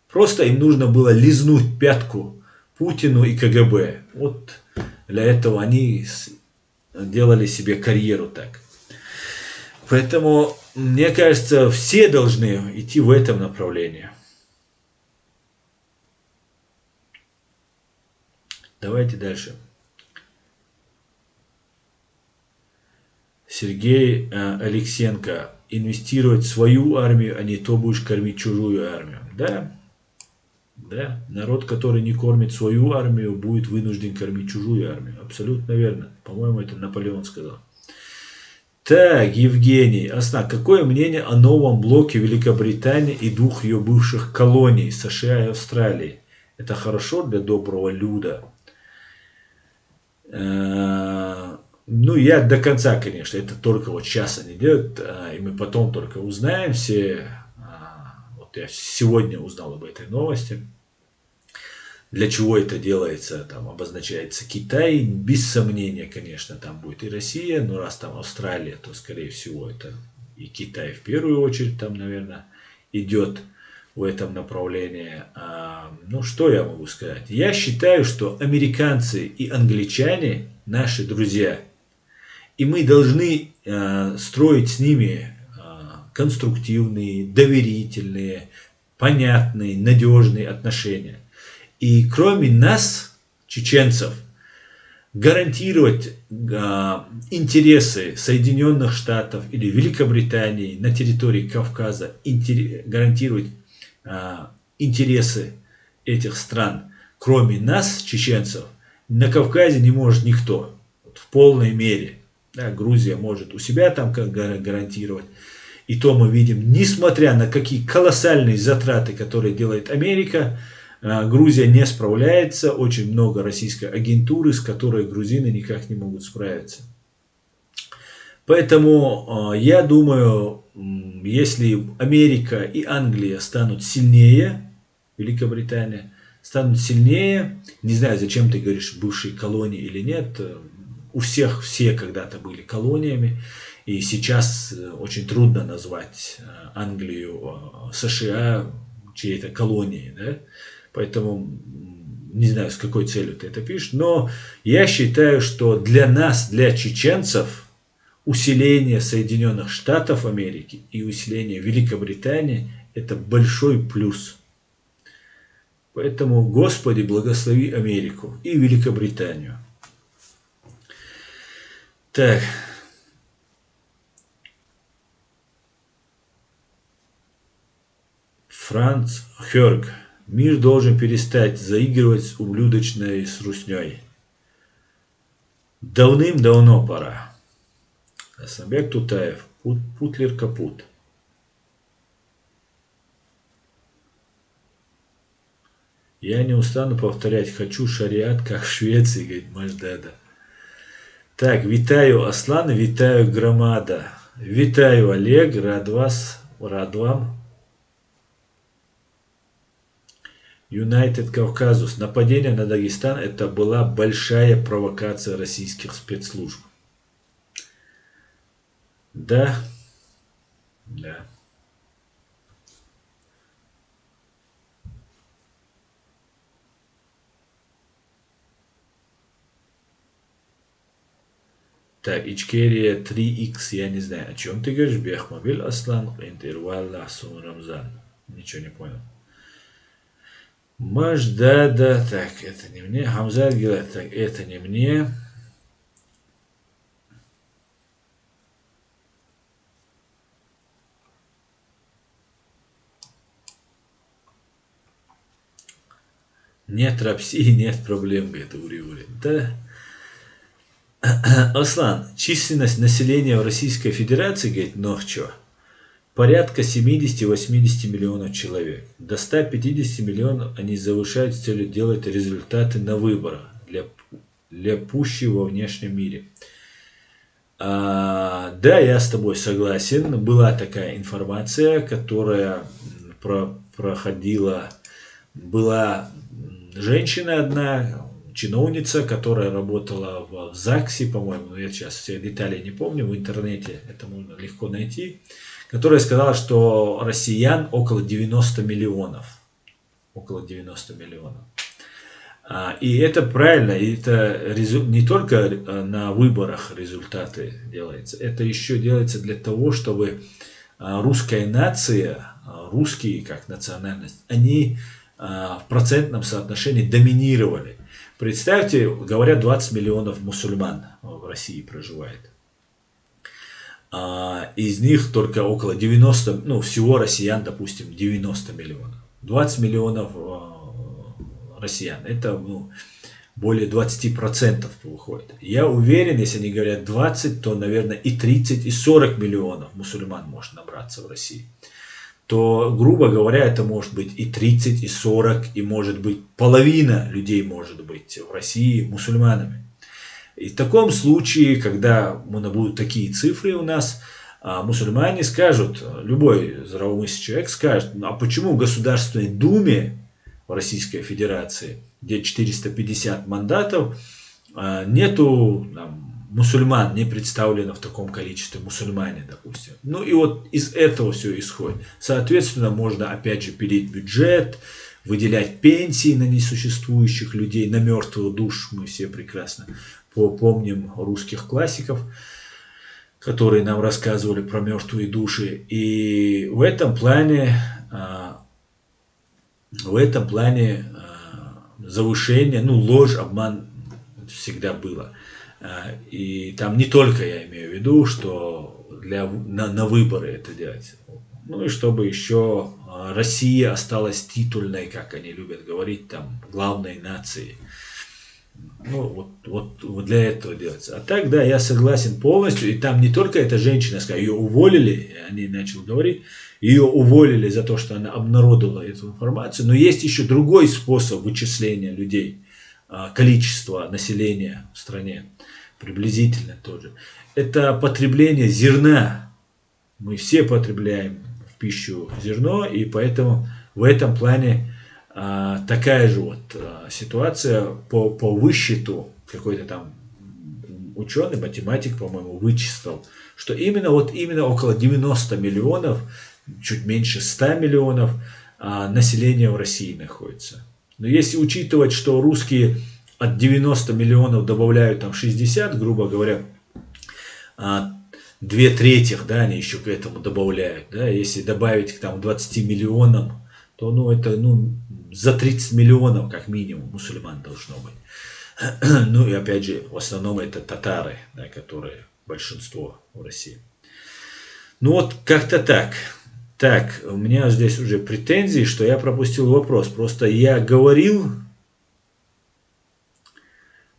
Просто им нужно было лизнуть пятку Путину и КГБ. Вот для этого они делали себе карьеру так. Поэтому, мне кажется, все должны идти в этом направлении. Давайте дальше. Сергей Алексенко. Инвестировать в свою армию, а не то будешь кормить чужую армию. Да, да, народ, который не кормит свою армию, будет вынужден кормить чужую армию. Абсолютно верно. По-моему, это Наполеон сказал. Так, Евгений, Аслан, какое мнение о новом блоке Великобритании и двух ее бывших колоний, США и Австралии? Это хорошо для доброго люда? Ну, я до конца, конечно, это только вот сейчас они делают, и мы потом только узнаем все. Вот я сегодня узнал об этой новости. Для чего это делается, там обозначается Китай, без сомнения, конечно, там будет и Россия, но раз там Австралия, то, скорее всего, это и Китай в первую очередь там, наверное, идет в этом направлении. Ну, что я могу сказать? Я считаю, что американцы и англичане наши друзья, и мы должны строить с ними конструктивные, доверительные, понятные, надежные отношения. И кроме нас, чеченцев, гарантировать интересы Соединенных Штатов или Великобритании на территории Кавказа, гарантировать интересы этих стран, кроме нас, чеченцев, на Кавказе не может никто. В полной мере. Да, Грузия может у себя там гарантировать. И то мы видим, несмотря на какие колоссальные затраты, которые делает Америка, Грузия не справляется. Очень много российской агентуры, с которой грузины никак не могут справиться. Поэтому я думаю, если Америка и Англия станут сильнее, Великобритания станут сильнее, не знаю, зачем ты говоришь бывшие колонии или нет, у всех все когда-то были колониями, и сейчас очень трудно назвать Англию, США чьей-то колонией, да? Поэтому не знаю, с какой целью ты это пишешь, но я считаю, что для нас, для чеченцев, усиление Соединенных Штатов Америки и усиление Великобритании – это большой плюс. Поэтому, Господи, благослови Америку и Великобританию. Так. Франц Хёрг. Мир должен перестать заигрывать с ублюдочной с русней. Давным-давно пора. Асамбек Тутаев. Путлер капут. Я не устану повторять. Хочу шариат, как в Швеции, говорит Маждада. Так, вітаю, Аслан, вітаю, громада. Вітаю, Олег, рад вам. Юнайтед Кавказус. Нападение на Дагестан – это была большая провокация российских спецслужб. Да. Да. Так, Ичкерия 3Х, я не знаю, о чем ты говоришь, Бехмобиль Аслан, интервал Асун Рамзан. Ничего не понял. Маждада, так, это не мне. Хамзат Гилат, так, это не мне. Нет рапсии, нет проблем, говорит Ури-Ури. Да. Аслан, численность населения в Российской Федерации, говорит, ну что, порядка 70-80 миллионов человек. До 150 миллионов они завышают с целью делать результаты на выборах для пущи во внешнем мире. Да, я с тобой согласен. Была такая информация, которая проходила. Была женщина одна, чиновница, которая работала в ЗАГСе, по-моему, я сейчас все детали не помню, в интернете это можно легко найти, которая сказала, что россиян около 90 миллионов. Около 90 миллионов. И это правильно, это не только на выборах результаты делается, это еще делается для того, чтобы русская нация, русские как национальность, они в процентном соотношении доминировали. Представьте, говорят, 20 миллионов мусульман в России проживает. Из них только около 90, ну, всего россиян, допустим, 90 миллионов. 20 миллионов россиян. Это, ну, более 20% выходит. Я уверен, если они говорят 20, то, наверное, и 30, и 40 миллионов мусульман может набраться в России. То, грубо говоря, это может быть и 30, и 40, и может быть половина людей может быть в России мусульманами. И в таком случае, когда будут такие цифры у нас, мусульмане скажут, любой здравомыслящий человек скажет, а почему в Государственной Думе в Российской Федерации, где 450 мандатов, нету мусульман, не представлено в таком количестве мусульмане, допустим. Ну и вот из этого все исходит. Соответственно, можно опять же пилить бюджет, выделять пенсии на несуществующих людей, на мертвую душу. Мы все прекрасно помним русских классиков, которые нам рассказывали про мертвые души. И в этом плане завышение, ну, ложь, обман всегда было. И там не только я имею в виду, что на выборы это делать. Ну и чтобы еще Россия осталась титульной, как они любят говорить, там, главной нацией. Ну, вот для этого делается. А так, да, я согласен полностью. И там не только эта женщина, ее уволили, они начали говорить, ее уволили за то, что она обнародовала эту информацию. Но есть еще другой способ вычисления людей, количество населения в стране, приблизительно тоже. Это потребление зерна. Мы все потребляем в пищу зерно, и поэтому в этом плане такая же вот ситуация по высчету. Какой-то там ученый, математик, по-моему, вычислил, что именно около 90 миллионов, чуть меньше 100 миллионов населения в России находится. Но если учитывать, что русские от 90 миллионов добавляют там 60, грубо говоря, 2/3, да, они еще к этому добавляют, да, если добавить к там 20 миллионам, то, ну, это, ну, за 30 миллионов, как минимум, мусульман должно быть. Ну, и опять же, в основном это татары, да, которые большинство в России. Ну, вот как-то так. Так, у меня здесь уже претензии, что я пропустил вопрос. Просто я говорил...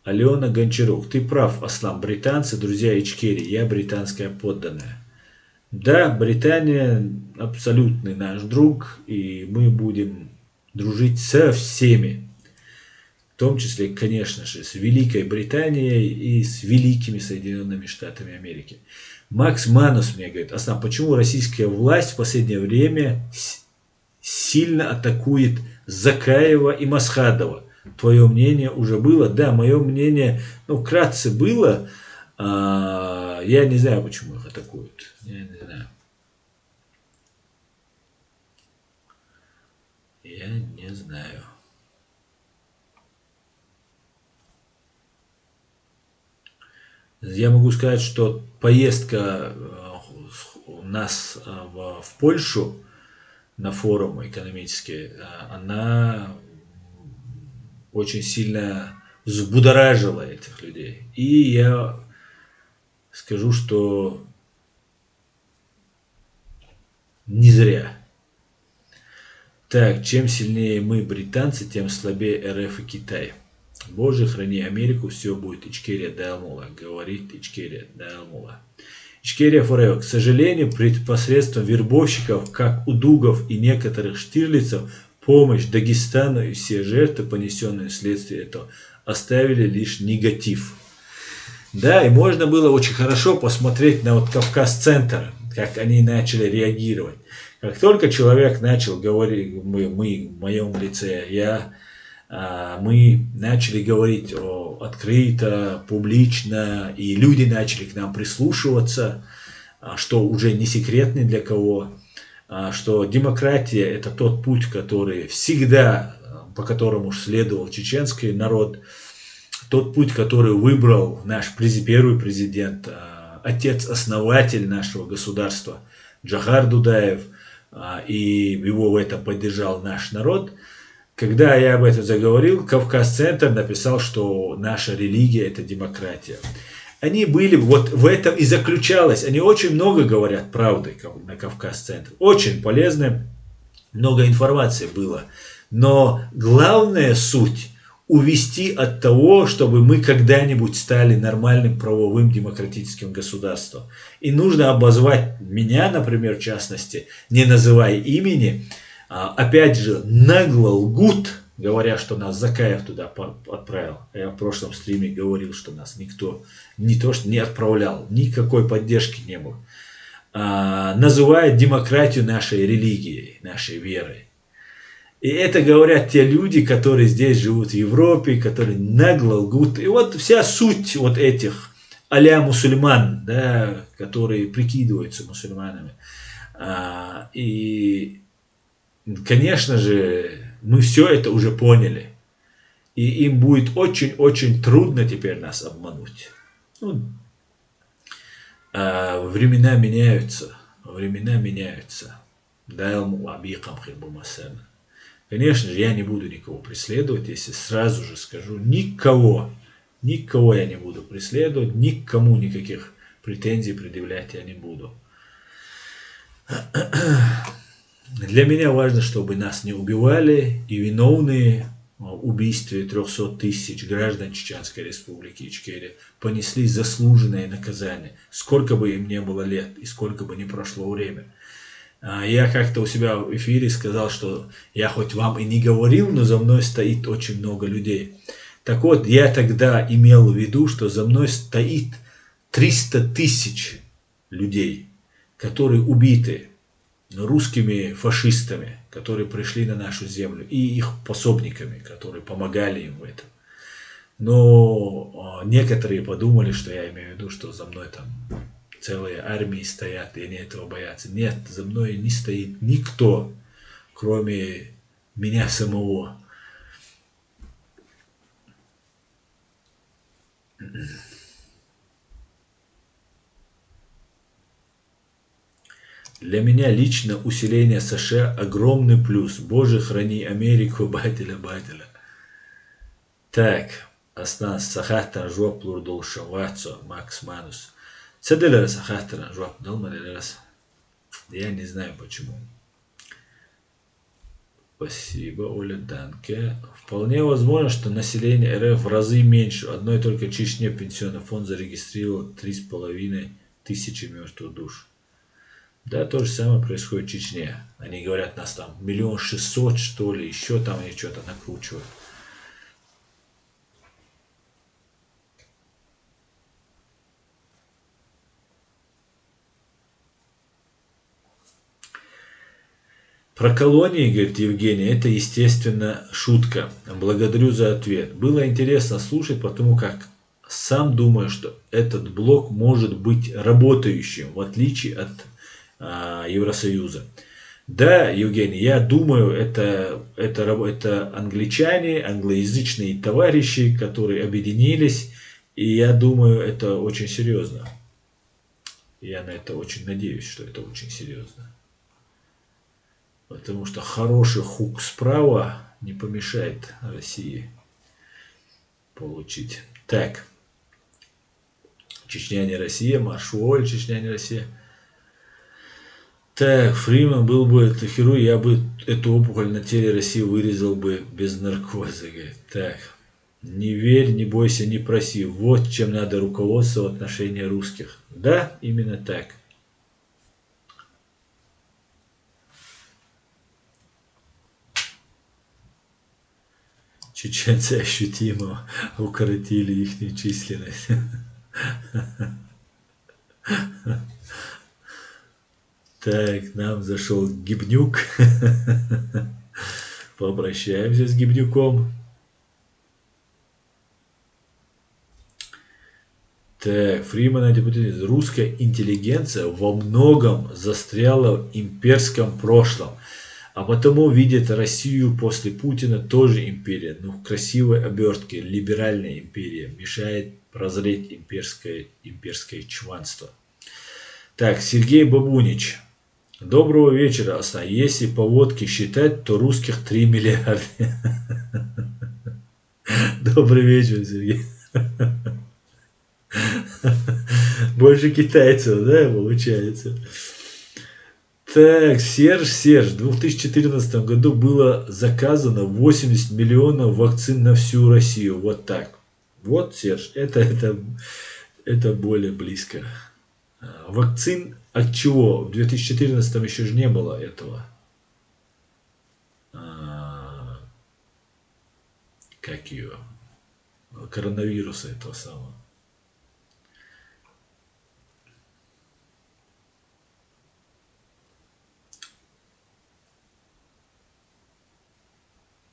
Алена Гончарук, ты прав, Аслан, британцы, друзья Ичкерии, я британская подданная. Да, Британия абсолютный наш друг, и мы будем дружить со всеми. В том числе, конечно же, с Великой Британией и с великими Соединенными Штатами Америки. Макс Манус мне говорит, Аслан, почему российская власть в последнее время сильно атакует Закаева и Масхадова? Твое мнение уже было? Да, мое мнение, ну, вкратце было. Я не знаю, почему их атакуют. Я не знаю. Я не знаю. Я могу сказать, что поездка у нас в Польшу на форум экономический, она очень сильно взбудоражила этих людей. И я скажу, что не зря. Так, чем сильнее мы, британцы, тем слабее РФ и Китай. Боже, храни Америку, все будет Ичкерия Даалмула, говорит Ичкерия Даалмула. Ичкерия Форева, к сожалению, посредством вербовщиков, как у Дугов и некоторых штирлицев, помощь Дагестану и все жертвы, понесенные вследствие этого, оставили лишь негатив. Да, и можно было очень хорошо посмотреть на вот Кавказ-центр, как они начали реагировать. Как только человек начал говорить, мы в моем лице, мы начали говорить открыто, публично, и люди начали к нам прислушиваться, что уже не секрет ни для кого, что демократия – это тот путь, который всегда, по которому следовал чеченский народ, тот путь, который выбрал наш первый президент, отец-основатель нашего государства Джохар Дудаев, и его в этом поддержал наш народ. Когда я об этом заговорил, Кавказ-центр написал, что наша религия – это демократия. Они были, вот в этом и заключалось. Они очень много говорят правды на Кавказ-центр. Очень полезно, много информации было. Но главная суть увести от того, чтобы мы когда-нибудь стали нормальным правовым демократическим государством. И нужно обозвать меня, например, в частности, не называя имени, опять же, нагло лгут, говоря, что нас Закаев туда отправил. Я в прошлом стриме говорил, что нас никто не то что не отправлял, никакой поддержки не было. Называют демократию нашей религией, нашей верой. И это говорят те люди, которые здесь живут в Европе, которые нагло лгут. И вот вся суть вот этих а-ля мусульман, да, которые прикидываются мусульманами. И, конечно же, мы все это уже поняли. И им будет очень-очень трудно теперь нас обмануть. Ну, времена меняются. Времена меняются. Конечно же, я не буду никого преследовать, если сразу же скажу, никого я не буду преследовать, никому никаких претензий предъявлять я не буду. Для меня важно, чтобы нас не убивали, и виновные в убийстве 300 тысяч граждан Чеченской Республики Ичкерия понесли заслуженное наказание, сколько бы им не было лет и сколько бы ни прошло время. Я как-то у себя в эфире сказал, что я хоть вам и не говорил, но за мной стоит очень много людей. Так вот, я тогда имел в виду, что за мной стоит 300 тысяч людей, которые убиты русскими фашистами, которые пришли на нашу землю, и их пособниками, которые помогали им в этом. Но некоторые подумали, что я имею в виду, что за мной там целые армии стоят, и они этого боятся. Нет, за мной не стоит никто, кроме меня самого. Для меня лично усиление США огромный плюс. Боже, храни Америку, батиля. Так, Аслан, сахаттан жоп лурдул шавацо, Макс Манус. Цеделера сахаттан жоп дал раз. Я не знаю почему. Спасибо, Оля Данке. Вполне возможно, что население РФ в разы меньше. Одной только Чечне пенсионный фонд зарегистрировал 3,5 тысячи мертвых душ. Да, то же самое происходит в Чечне. Они говорят, нас там 1 600 000, что ли, еще там они что-то накручивают. Про колонии, говорит Евгений, это, естественно, шутка. Благодарю за ответ. Было интересно слушать, потому как сам думаю, что этот блок может быть работающим, в отличие от Евросоюза. Да, Евгений, я думаю, это англичане, англоязычные товарищи, которые объединились, и я думаю, это очень серьезно. Я на это очень надеюсь, что это очень серьезно. Потому что хороший хук справа не помешает России получить. Так. Чечня не Россия, Маршуоль, Чечня не Россия. Так, Фриман был бы хирург, я бы эту опухоль на теле России вырезал бы без наркоза. Говорит. Так, не верь, не бойся, не проси. Вот чем надо руководствоваться в отношении русских. Да, именно так. Чеченцы ощутимо укоротили их численность. Так, нам зашел Гибнюк. Пообращаемся с Гибнюком. Так, Фриман, депутат, русская интеллигенция во многом застряла в имперском прошлом, а потому видит Россию после Путина тоже империя, но в красивой обертке, либеральная империя, мешает прозреть имперское чванство. Так, Сергей Бабунич. Доброго вечера, Асна. Если по водке считать, то русских 3 миллиарда. Добрый вечер, Сергей. Больше китайцев, да, получается. Так, Серж, в 2014 году было заказано 80 миллионов вакцин на всю Россию. Вот так. Вот, Серж, это более близко. Вакцин от чего? В 2014 еще же не было этого. Как ее? Коронавируса этого самого.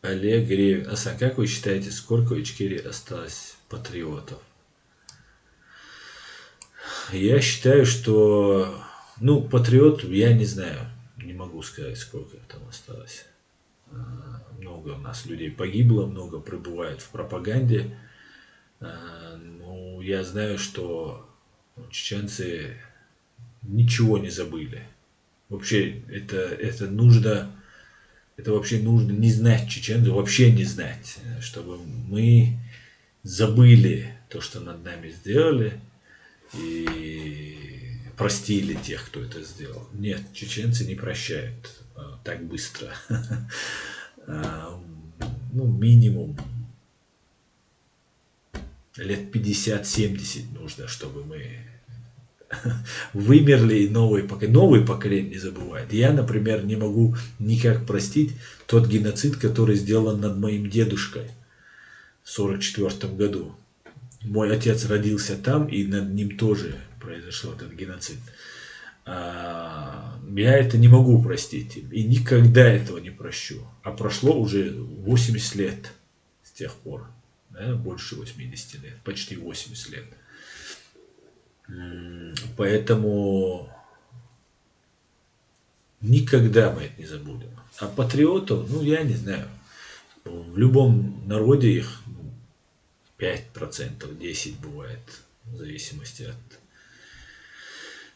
Олег Гревин. Асан, как вы считаете, сколько в Ичкерии осталось патриотов? Я считаю, что, патриотов я не знаю. Не могу сказать, сколько их там осталось. Много у нас людей погибло, много пребывает в пропаганде. Я знаю, что чеченцы ничего не забыли. Вообще, это нужно не знать чеченцев, вообще не знать, чтобы мы забыли то, что над нами сделали, и простили тех, кто это сделал. Нет, чеченцы не прощают так быстро. Минимум лет 50-70 нужно, чтобы мы вымерли, и новые поколения не забывают. Я, например, не могу никак простить тот геноцид, который сделан над моим дедушкой в 1944 году. Мой отец родился там, и над ним тоже произошел этот геноцид. Я это не могу простить и никогда этого не прощу. А прошло уже 80 лет с тех пор. Да, больше 80 лет, почти 80 лет. Поэтому никогда мы это не забудем. А патриотов, я не знаю. В любом народе их 5%, 10% бывает, в зависимости от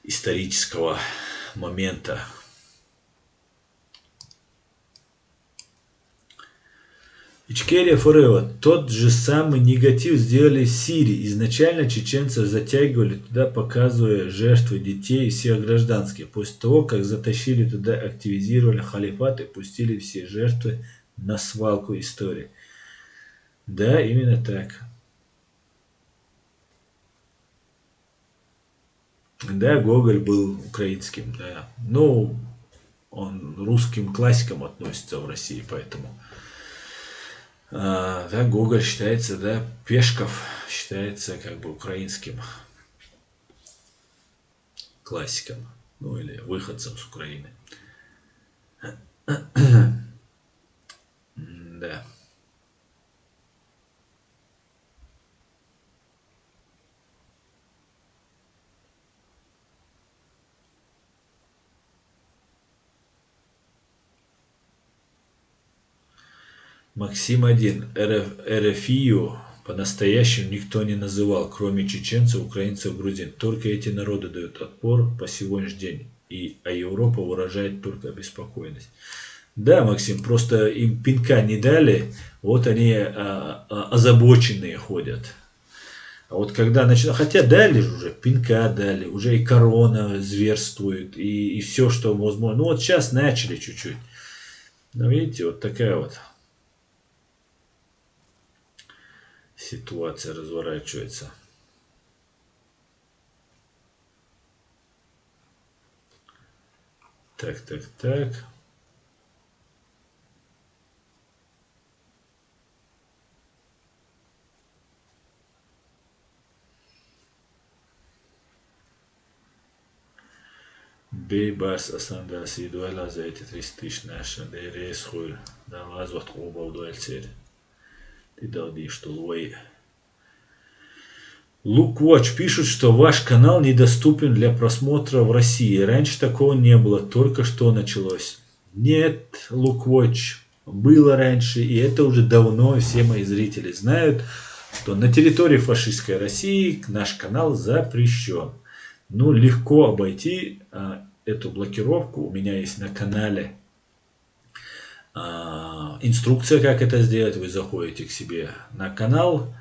исторического момента. Ичкерия Forever. Тот же самый негатив сделали в Сирии. Изначально чеченцев затягивали туда, показывая жертвы детей и всех гражданских. После того, как затащили туда, активизировали халифат и пустили все жертвы на свалку истории. Да, именно так. Да, Гоголь был украинским, да. Он русским классикам относится в России, поэтому... Да, Гоголь считается, да, Пешков считается как бы украинским классиком, или выходцем с Украины. Да. Максим 1. РФИю по-настоящему никто не называл, кроме чеченцев, украинцев, грузин. Только эти народы дают отпор по сегодняшний день. А Европа выражает только обеспокоенность. Да, Максим, просто им пинка не дали, вот они озабоченные ходят. А вот когда начинают, хотя дали же уже, пинка дали, уже и корона зверствует, и все, что возможно. Вот сейчас начали чуть-чуть. Но видите, вот такая вот ситуация разворачивается. Так. Бейбас Асандас и дуэла за эти 300 тысяч наши, да и рейс хуй, да лазват оба в дуэль цель. Ты долди, что лой. Луквотч пишут, что ваш канал недоступен для просмотра в России. Раньше такого не было, только что началось. Нет, Луквотч, было раньше, и это уже давно все мои зрители знают, что на территории фашистской России наш канал запрещен. Легко обойти эту блокировку. У меня есть на канале инструкция, как это сделать. Вы заходите к себе на канал,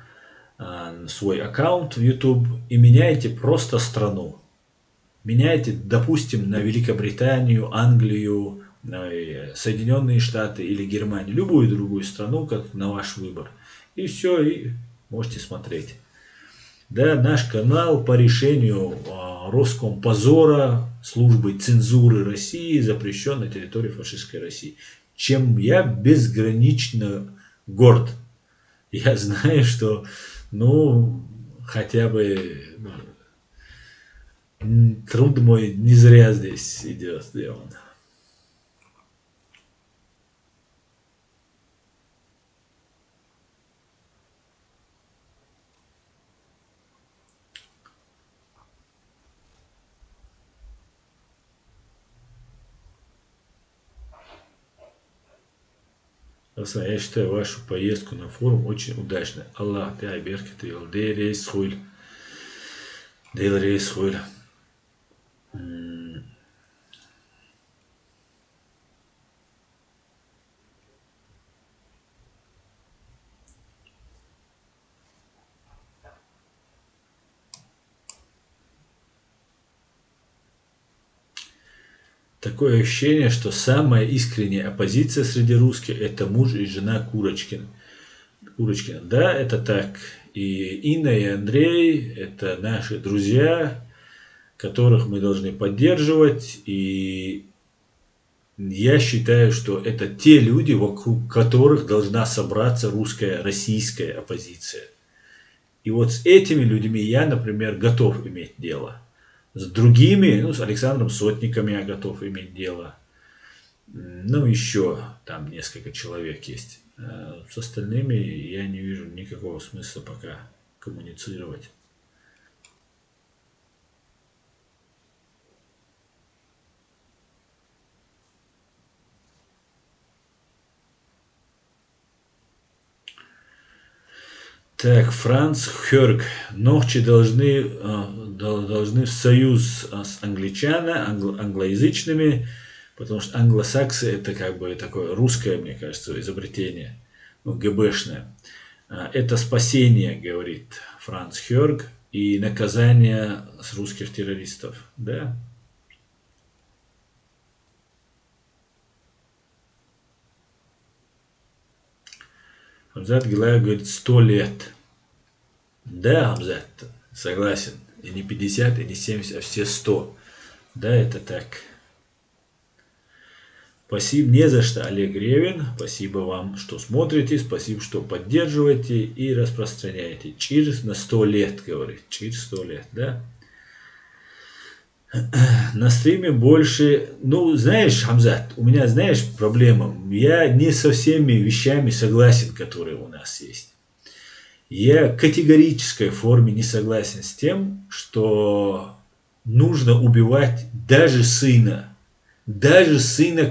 свой аккаунт в YouTube и меняйте просто страну. Меняйте, допустим, на Великобританию, Англию, Соединенные Штаты или Германию, любую другую страну, как на ваш выбор. И все, и можете смотреть. Да, наш канал по решению Роскомпозора, службы цензуры России, запрещен на территории фашистской России. Чем я безгранично горд. Я знаю, что, хотя бы труд мой не зря здесь идет сделан. Я считаю вашу поездку на форум очень удачной. Аллах тебя беркет вел. Дейрейс хуйль. Дейрейс хуйль. Такое ощущение, что самая искренняя оппозиция среди русских — это муж и жена Курочкина. Да, это так. И Инна, и Андрей — это наши друзья, которых мы должны поддерживать. И я считаю, что это те люди, вокруг которых должна собраться русская, российская оппозиция. И вот с этими людьми я, например, готов иметь дело. С другими, с Александром Сотником я готов иметь дело. Еще там несколько человек есть. С остальными я не вижу никакого смысла пока коммуницировать. Так, Франц Хёрг. Ногчи должны в союз с англоязычными, потому что англосаксы — это как бы такое русское, мне кажется, изобретение, ГБшное. Это спасение, говорит Франц Хёрг, и наказание с русских террористов. Да? Хамзат Гилаев говорит 100 лет. Да, Хамзат, согласен. И не 50, и не 70, а все 100. Да, это так. Спасибо не за что, Олег Ревин. Спасибо вам, что смотрите. Спасибо, что поддерживаете и распространяете. Чирс на 100 лет, говорит. Чирс 100 лет, да? На стриме больше... знаешь, Хамзат, у меня, проблема. Я не со всеми вещами согласен, которые у нас есть. Я в категорической форме не согласен с тем, что нужно убивать даже сына,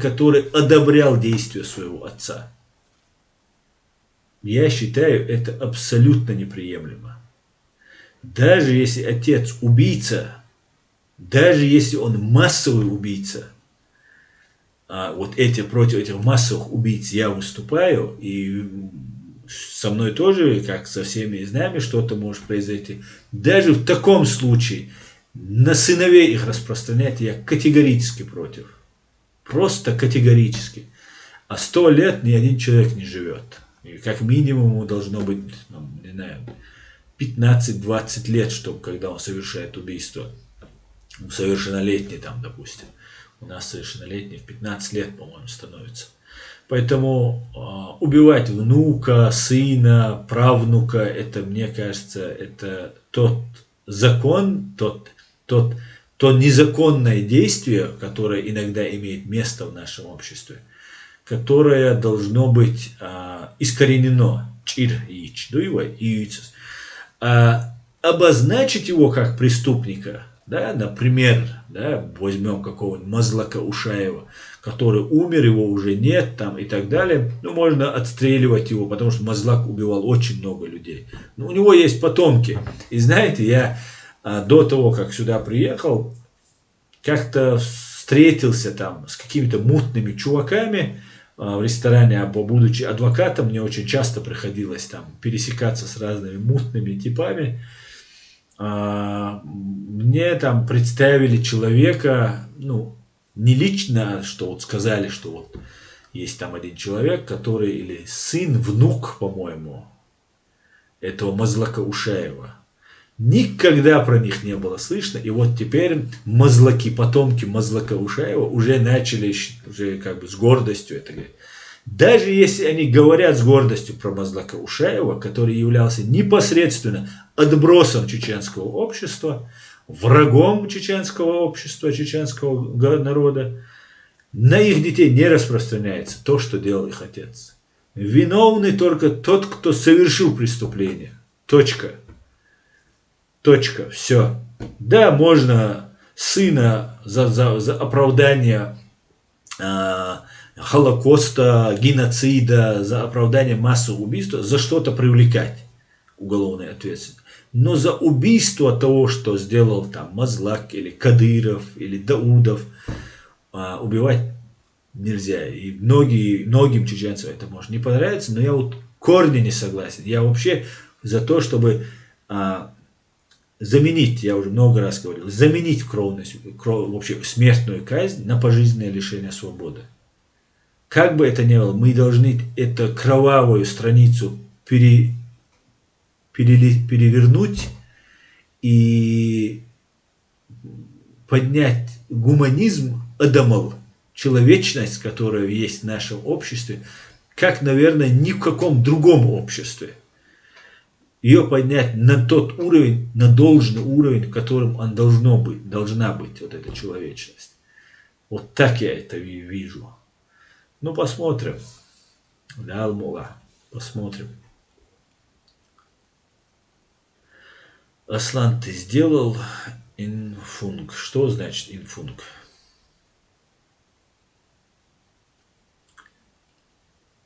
который одобрял действия своего отца. Я считаю это абсолютно неприемлемо. Даже если отец убийца, даже если он массовый убийца, против этих массовых убийц я выступаю, и со мной тоже, как со всеми из нами, что-то может произойти. Даже в таком случае на сыновей их распространять я категорически против. Просто категорически. А 100 лет ни один человек не живет. И как минимум ему должно быть, 15-20 лет, чтобы когда он совершает убийство. Совершеннолетний там, допустим. У нас совершеннолетний в 15 лет, по-моему, становится. Поэтому убивать внука, сына, правнука, это, мне кажется, это тот закон, то незаконное действие, которое иногда имеет место в нашем обществе, которое должно быть искоренено. Обозначить его как преступника, да, например, возьмем какого-нибудь Мазлака Ушаева, который умер, его уже нет, там, и так далее. Можно отстреливать его, потому что Мазлак убивал очень много людей. Но у него есть потомки. И знаете, я до того, как сюда приехал, как-то встретился там с какими-то мутными чуваками, в ресторане, а будучи адвокатом, мне очень часто приходилось там пересекаться с разными мутными типами. Мне там представили человека, ну, не лично, что вот сказали, что вот есть там один человек, который, или сын, внук, по-моему, этого Мазлака Ушаева. Никогда про них не было слышно, и вот теперь мазлаки, потомки Мазлака Ушаева уже начали, уже как бы с гордостью это говорить. Даже если они говорят с гордостью про Мазлака Ушаева, который являлся непосредственно отбросом чеченского общества, врагом чеченского общества, чеченского народа, на их детей не распространяется то, что делал их отец. Виновный только тот, кто совершил преступление. Точка. Точка. Все. Да, можно сына за оправдание Холокоста, геноцида, за оправдание массового убийства, за что-то привлекать уголовной ответственности. Но за убийство того, что сделал там Мазлак или Кадыров или Даудов, убивать нельзя. И многим чеченцам это может не понравиться, но я вот корни не согласен. Я вообще за то, чтобы заменить, я уже много раз говорил, заменить вообще смертную казнь на пожизненное лишение свободы. Как бы это ни было, мы должны эту кровавую страницу перевернуть и поднять гуманизм Адамов, человечность, которая есть в нашем обществе, как, наверное, ни в каком другом обществе. Ее поднять на тот уровень, на должный уровень, которым он должна быть вот эта человечность. Вот так я это вижу. Ну, посмотрим. Да, Алмула, посмотрим. Аслан, ты сделал инфунг. Что значит инфунг?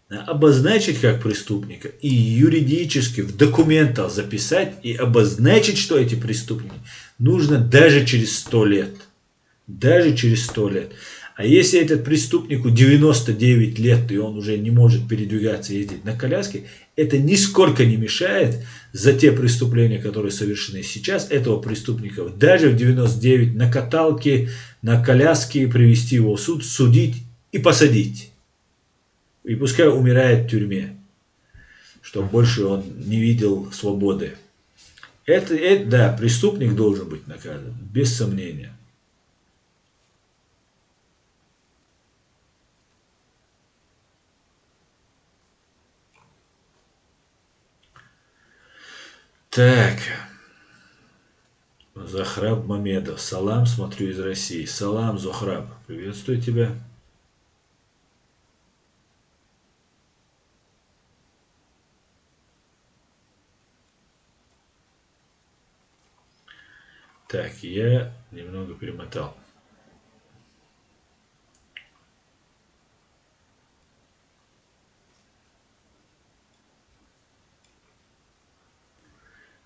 Обозначить как преступника и юридически в документах записать и обозначить, что эти преступники, нужно даже через 100 лет. Даже через 100 лет. А если этот преступнику 99 лет, и он уже не может передвигаться, ездить на коляске, это нисколько не мешает за те преступления, которые совершены сейчас, этого преступника даже в 99 на каталке, на коляске привести его в суд, судить и посадить. И пускай умирает в тюрьме, чтобы больше он не видел свободы. Да, преступник должен быть наказан, без сомнения. Так. Захраб Мамедов. Салам, смотрю из России. Салам, Захраб. Приветствую тебя. Так, я немного перемотал.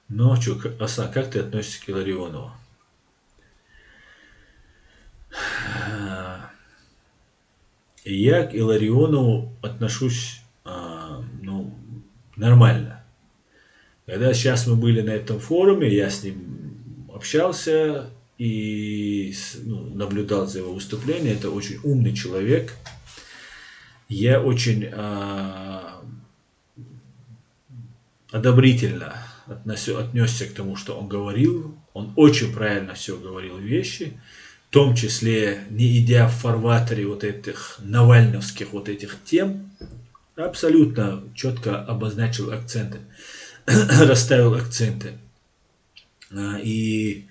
Ну, что, Асан, как ты относишься к Илларионову? Я к Илларионову отношусь, нормально. Когда сейчас мы были на этом форуме, я с ним общался и наблюдал за его выступлением. Это очень умный человек. Я очень одобрительно отнесся к тому, что он говорил. Он очень правильно все говорил вещи, в том числе не идя в фарватере вот этих навальновских вот этих тем, абсолютно четко обозначил акценты, расставил акценты. И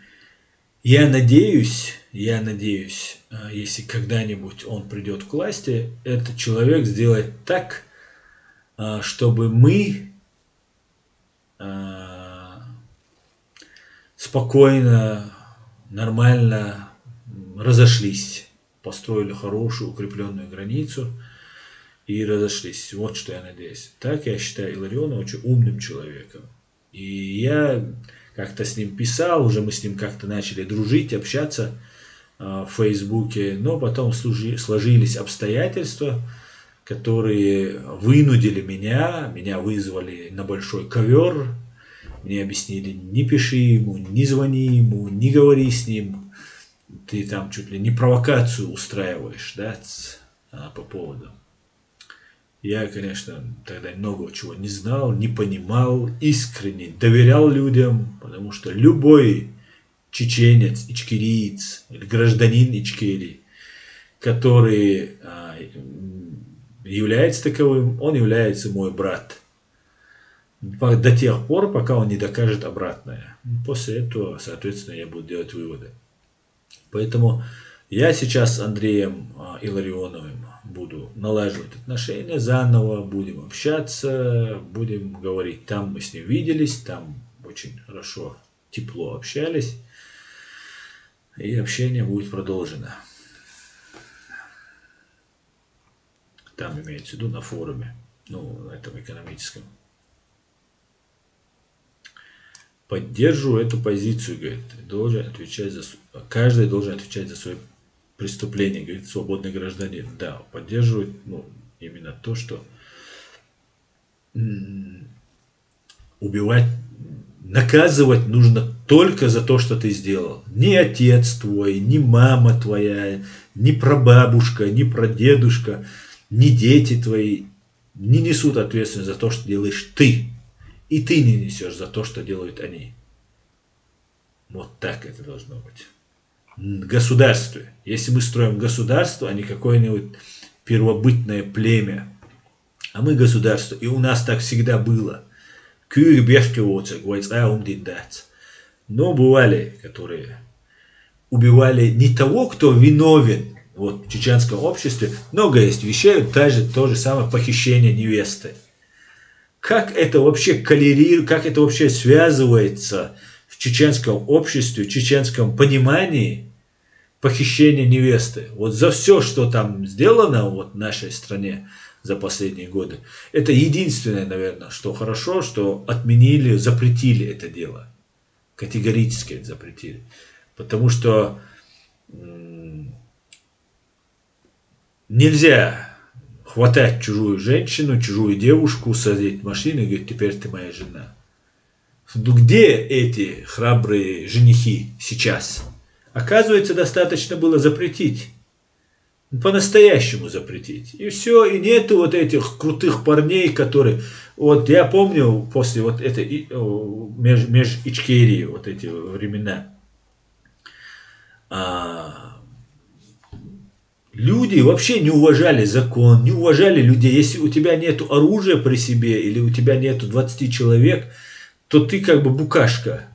я надеюсь, если когда-нибудь он придет к власти, этот человек сделает так, чтобы мы спокойно, нормально разошлись, построили хорошую укрепленную границу и разошлись. Вот что я надеюсь. Так я считаю Иллариона очень умным человеком. И я как-то с ним писал, уже мы с ним как-то начали дружить, общаться в Фейсбуке, но потом сложились обстоятельства, которые вынудили меня вызвали на большой ковер, мне объяснили, не пиши ему, не звони ему, не говори с ним, ты там чуть ли не провокацию устраиваешь, да, по поводу. Я, конечно, тогда много чего не знал, не понимал, искренне доверял людям, потому что любой чеченец, ичкериец или гражданин Ичкерии, который является таковым, он является мой брат. До тех пор, пока он не докажет обратное. После этого, соответственно, я буду делать выводы. Поэтому я сейчас с Андреем Илларионовым буду налаживать отношения заново, будем общаться, будем говорить. Там мы с ним виделись, там очень хорошо, тепло общались. И общение будет продолжено. Там имеется в виду на форуме, на этом экономическом. Поддерживаю эту позицию, говорит, каждый должен отвечать за свои преступления, говорит, свободный гражданин. Да, поддерживает, именно то, что убивать, наказывать нужно только за то, что ты сделал. Ни отец твой, ни мама твоя, ни прабабушка, ни прадедушка, ни дети твои не несут ответственность за то, что делаешь ты. И ты не несешь за то, что делают они. Вот так это должно быть. В государстве. Если мы строим государство, а не какое-нибудь первобытное племя, а мы государство, и у нас так всегда было. Но бывали, которые убивали не того, кто виновен. Вот в чеченском обществе много есть вещей, то же самое похищение невесты. Как это вообще как это вообще связывается в чеченском обществе, в чеченском понимании похищение невесты? Вот за все, что там сделано в нашей стране за последние годы, это единственное, наверное, что хорошо, что отменили, запретили это дело. Категорически это запретили. Потому что нельзя хватать чужую женщину, чужую девушку, садить в машину и говорить, теперь ты моя жена. Ну где эти храбрые женихи сейчас? Оказывается, достаточно было запретить. По-настоящему запретить. И все, и нету вот этих крутых парней, которые... Вот я помню после вот этой меж-Ичкерии, вот эти времена, люди вообще не уважали закон, не уважали людей. Если у тебя нет оружия при себе, или у тебя нету 20 человек, то ты как бы букашка.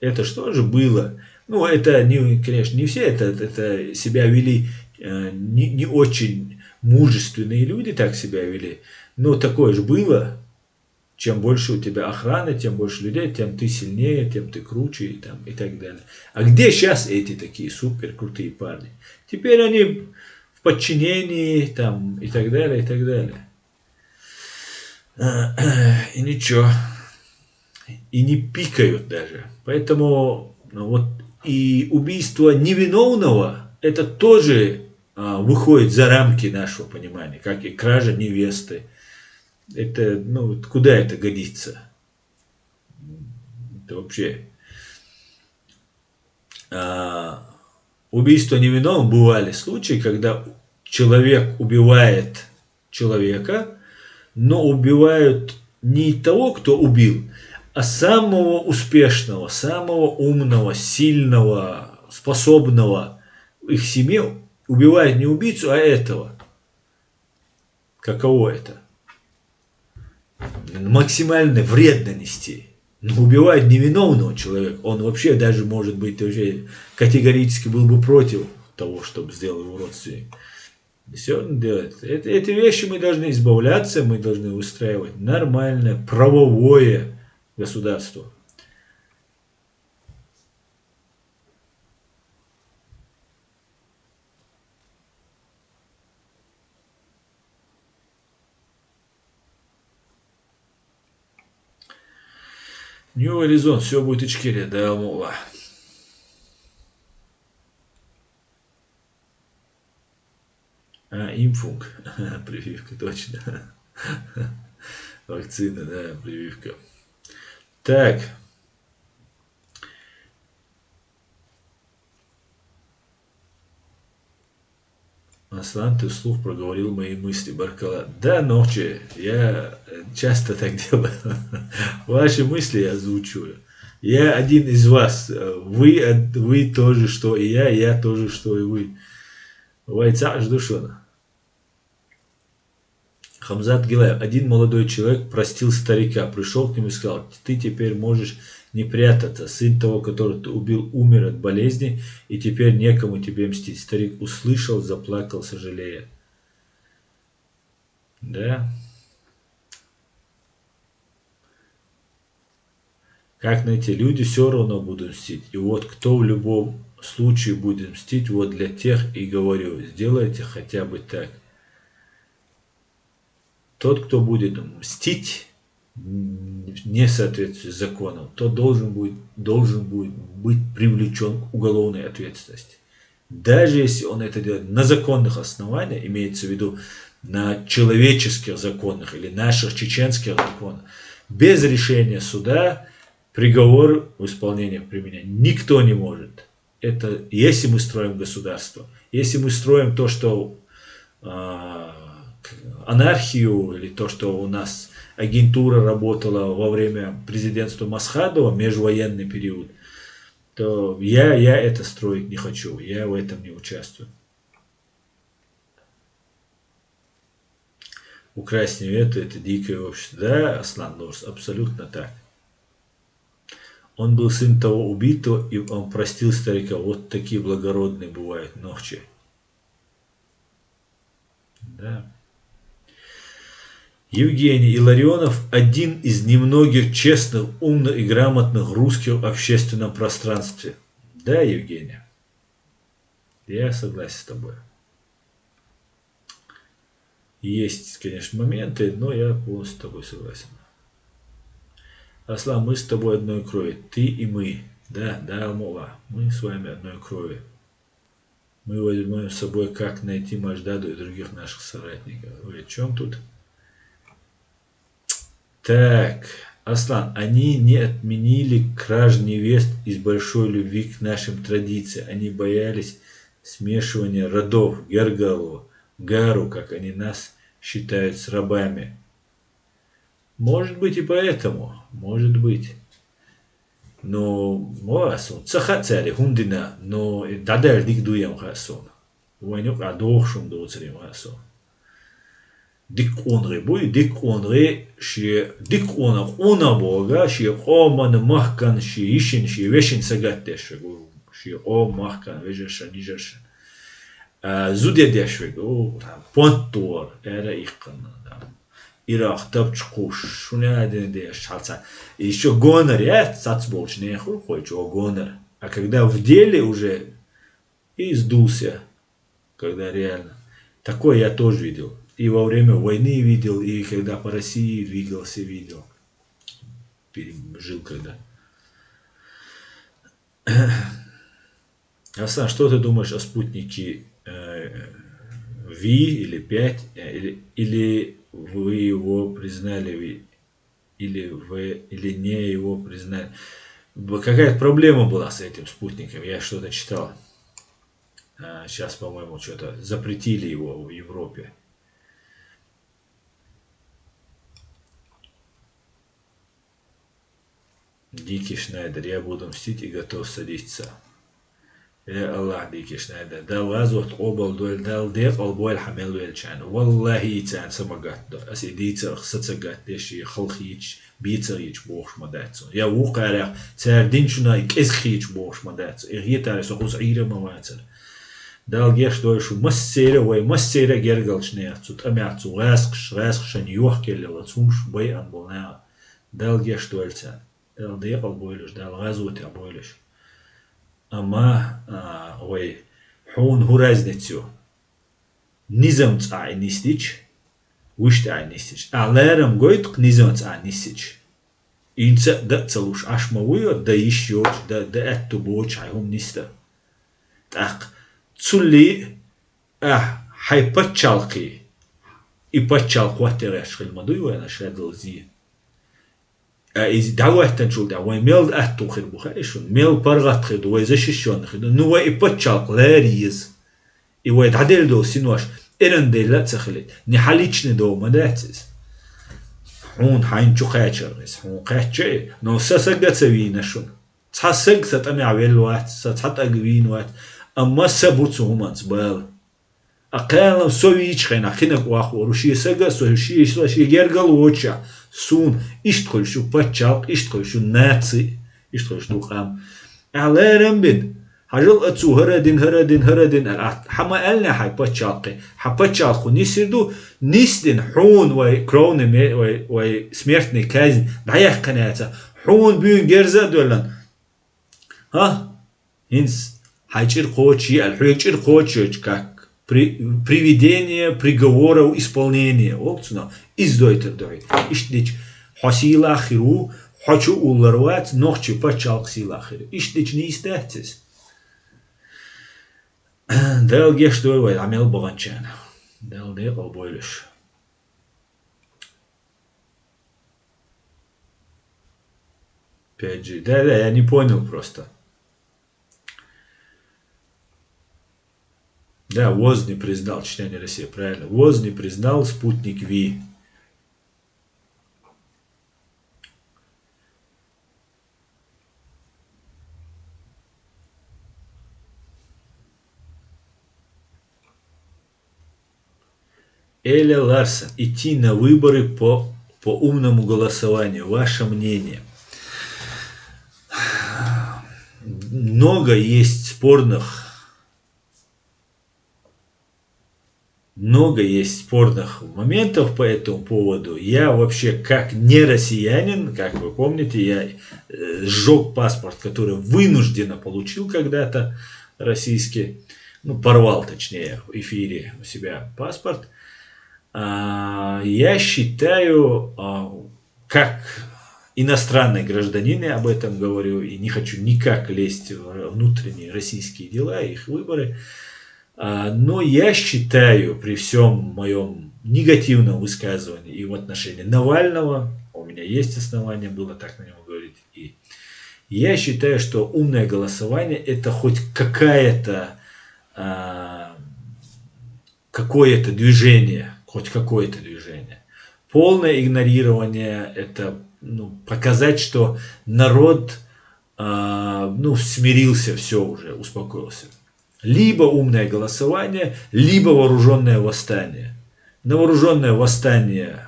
Это что же было? Это, конечно, не все это себя вели, не очень мужественные люди так себя вели. Но такое же было. Чем больше у тебя охраны, тем больше людей, тем ты сильнее, тем ты круче и так далее. А где сейчас эти такие супер крутые парни? Теперь они в подчинении и так далее, и так далее. И ничего. И не пикают даже. Поэтому и убийство невиновного, это тоже выходит за рамки нашего понимания, как и кража невесты. Это, куда это годится? Это вообще... Убийство невиновных бывали случаи, когда человек убивает человека, но убивают не того, кто убил, а самого успешного, самого умного, сильного, способного в их семье убивает не убийцу, а этого. Каково это? Максимально вредно нести. Но убивает невиновного человека. Он вообще даже, может быть, уже категорически был бы против того, чтобы сделал его родственник. Все он делает. Эти вещи мы должны избавляться, мы должны выстраивать нормальное, правовое государство. Нью Аризон, все будет Ичкерия, да, Алмула. Имфунг. Прививка, точно. Вакцина, да, прививка. Так. Аслан, ты вслух проговорил мои мысли, Баркала. Да, ночи. Я часто так делаю. Ваши мысли я озвучиваю. Я один из вас. Вы тоже, что и я тоже, что и вы. Вайца ждушона. Хамзат Гилаев. Один молодой человек простил старика. Пришел к нему и сказал: ты теперь можешь не прятаться. Сын того, которого ты убил, умер от болезни, и теперь некому тебе мстить. Старик услышал, заплакал, сожалея. Да? Как найти? Люди все равно будут мстить. И вот кто в любом случае будет мстить, вот для тех и говорю, сделайте хотя бы так. Тот, кто будет мстить не соответствует закону, то должен будет быть привлечен к уголовной ответственности. Даже если он это делает на законных основаниях, имеется в виду на человеческих законах или наших чеченских законах, без решения суда приговор в исполнение применять никто не может. Это если мы строим государство. Если мы строим то, что анархию, или то, что у нас агентура работала во время президентства Масхадова, межвоенный период, то я это строить не хочу, я в этом не участвую. Украсть невесту — это дикое общество. Да, Аслан Лорс, абсолютно так. Он был сын того убитого, и он простил старика. Вот такие благородные бывают ночи. Да. Евгений Илларионов – один из немногих честных, умных и грамотных русских в общественном пространстве. Да, Евгений? Я согласен с тобой. Есть, конечно, моменты, но я полностью с тобой согласен. Аслан, мы с тобой одной крови. Ты и мы. Да, Алмола. Мы с вами одной крови. Мы возьмем с собой, как найти Маждаду и других наших соратников. Ой, о чем тут? Так, Аслан, они не отменили краж невест из большой любви к нашим традициям. Они боялись смешивания родов, Гергалу, Гару, как они нас считают, с рабами. Может быть и поэтому, может быть. Но, цахацари, хундина, но дадар дик дуям хасон. Войнок адохшум доцарим хасон. Дик онре бой, дик онре, ши дик она бога, ши оман махкан, ши ишин, ши вешин сагаттеш, ши о махкан, вежеша, нижеша. Зудедеш, понтор, эра ихкана. Ирах тапчкуш, шуня деш, шалца. Еще гонор, я цацболч не хочу, гонор. А когда в деле уже и сдулся, когда реально. Такое я тоже видел. И во время войны видел, и когда по России двигался, видел. Жил когда. Асан, что ты думаешь о спутнике Ви или 5, или вы его признали, или не его признали? Какая-то проблема была с этим спутником, я что-то читал. Сейчас, по-моему, что-то запретили его в Европе. Дикий Шнайдер, я буду мстить и готов садиться. Аллах, Дикий Шнайдер. Дал газот обал дуэль, дал дек албуэль хамел дуэльчан. Валлахи ицан самагат. Аси дийцах сацагат деши халхич, бийцарич бохш мадацу. Я вукарях цардинчуна и кесхич бохш мадацу. Иргитари сохуз ира мамацар. Дал геш дуэльшу массейра гергалчнеяцу. Тамяцу гасхшан юхкеле лацумш бай анболна. Дал геш дуэльцан. Дал бойлеш, дал газот я бойлеш. Ама, хун хуразницю. Низам цай нистич, вишт ай нистич. Алэрам гойтк низам цай нистич. Инца да целуш ашмавуя, да еще, да эту боч ай хум ниста. Так, цули, хай подчалки и подчал хваттереш хельмадуй я нашедл зи. из давайте чул да вой мел аттухир бухаришун мел паргат хид вой защищен хид ну вой и подчал лариз и вой тадель до синуаш эренде ла цахлит не халичный до мадатис он хайн чухачерс он каче но сасагацавина шун цасаг сатами авелват сатагвинват amma sabut humans bal aqalam soviç khina khina waxu rushi saga so shi shi gergal ocha sun ishtkhol shu patchaq ishtkhol shu natsi ishtkhol shu qam alaram bid hajal atsu haradin hama alna hay patchaqi ha patchaqu nisirdu nisdin hun way krone way смертный казнь dayak qanata hun bün gerza dolan ha ins Хайчир хочи, альхуячир хочи, как приведение приговоров исполнения. Олцуна издойтер дой. Иштич хасила ахиру, хочу уларвать, нохчи пачал хсила ахиру. Иштич не истатис. Дел гештуй вай амел баганчан. Дел де обойлеш. Опять же, да, я не понял просто. Да, ВОЗ не признал, чтение России, правильно. ВОЗ не признал спутник Ви. Эля Ларсон, идти на выборы по умному голосованию. Ваше мнение? Много есть спорных моментов по этому поводу. Я вообще как не россиянин, как вы помните, я сжег паспорт, который вынужденно получил когда-то российский, ну порвал точнее в эфире у себя паспорт. Я считаю, как иностранный гражданин, я об этом говорю, и не хочу никак лезть в внутренние российские дела, их выборы. Но я считаю, при всем моем негативном высказывании и в отношении Навального, у меня есть основания было так на него говорить, и я считаю, что умное голосование это хоть какое-то движение, хоть какое-то движение. Полное игнорирование это показать, что народ смирился, все уже, успокоился. Либо умное голосование, либо вооруженное восстание. На вооруженное восстание,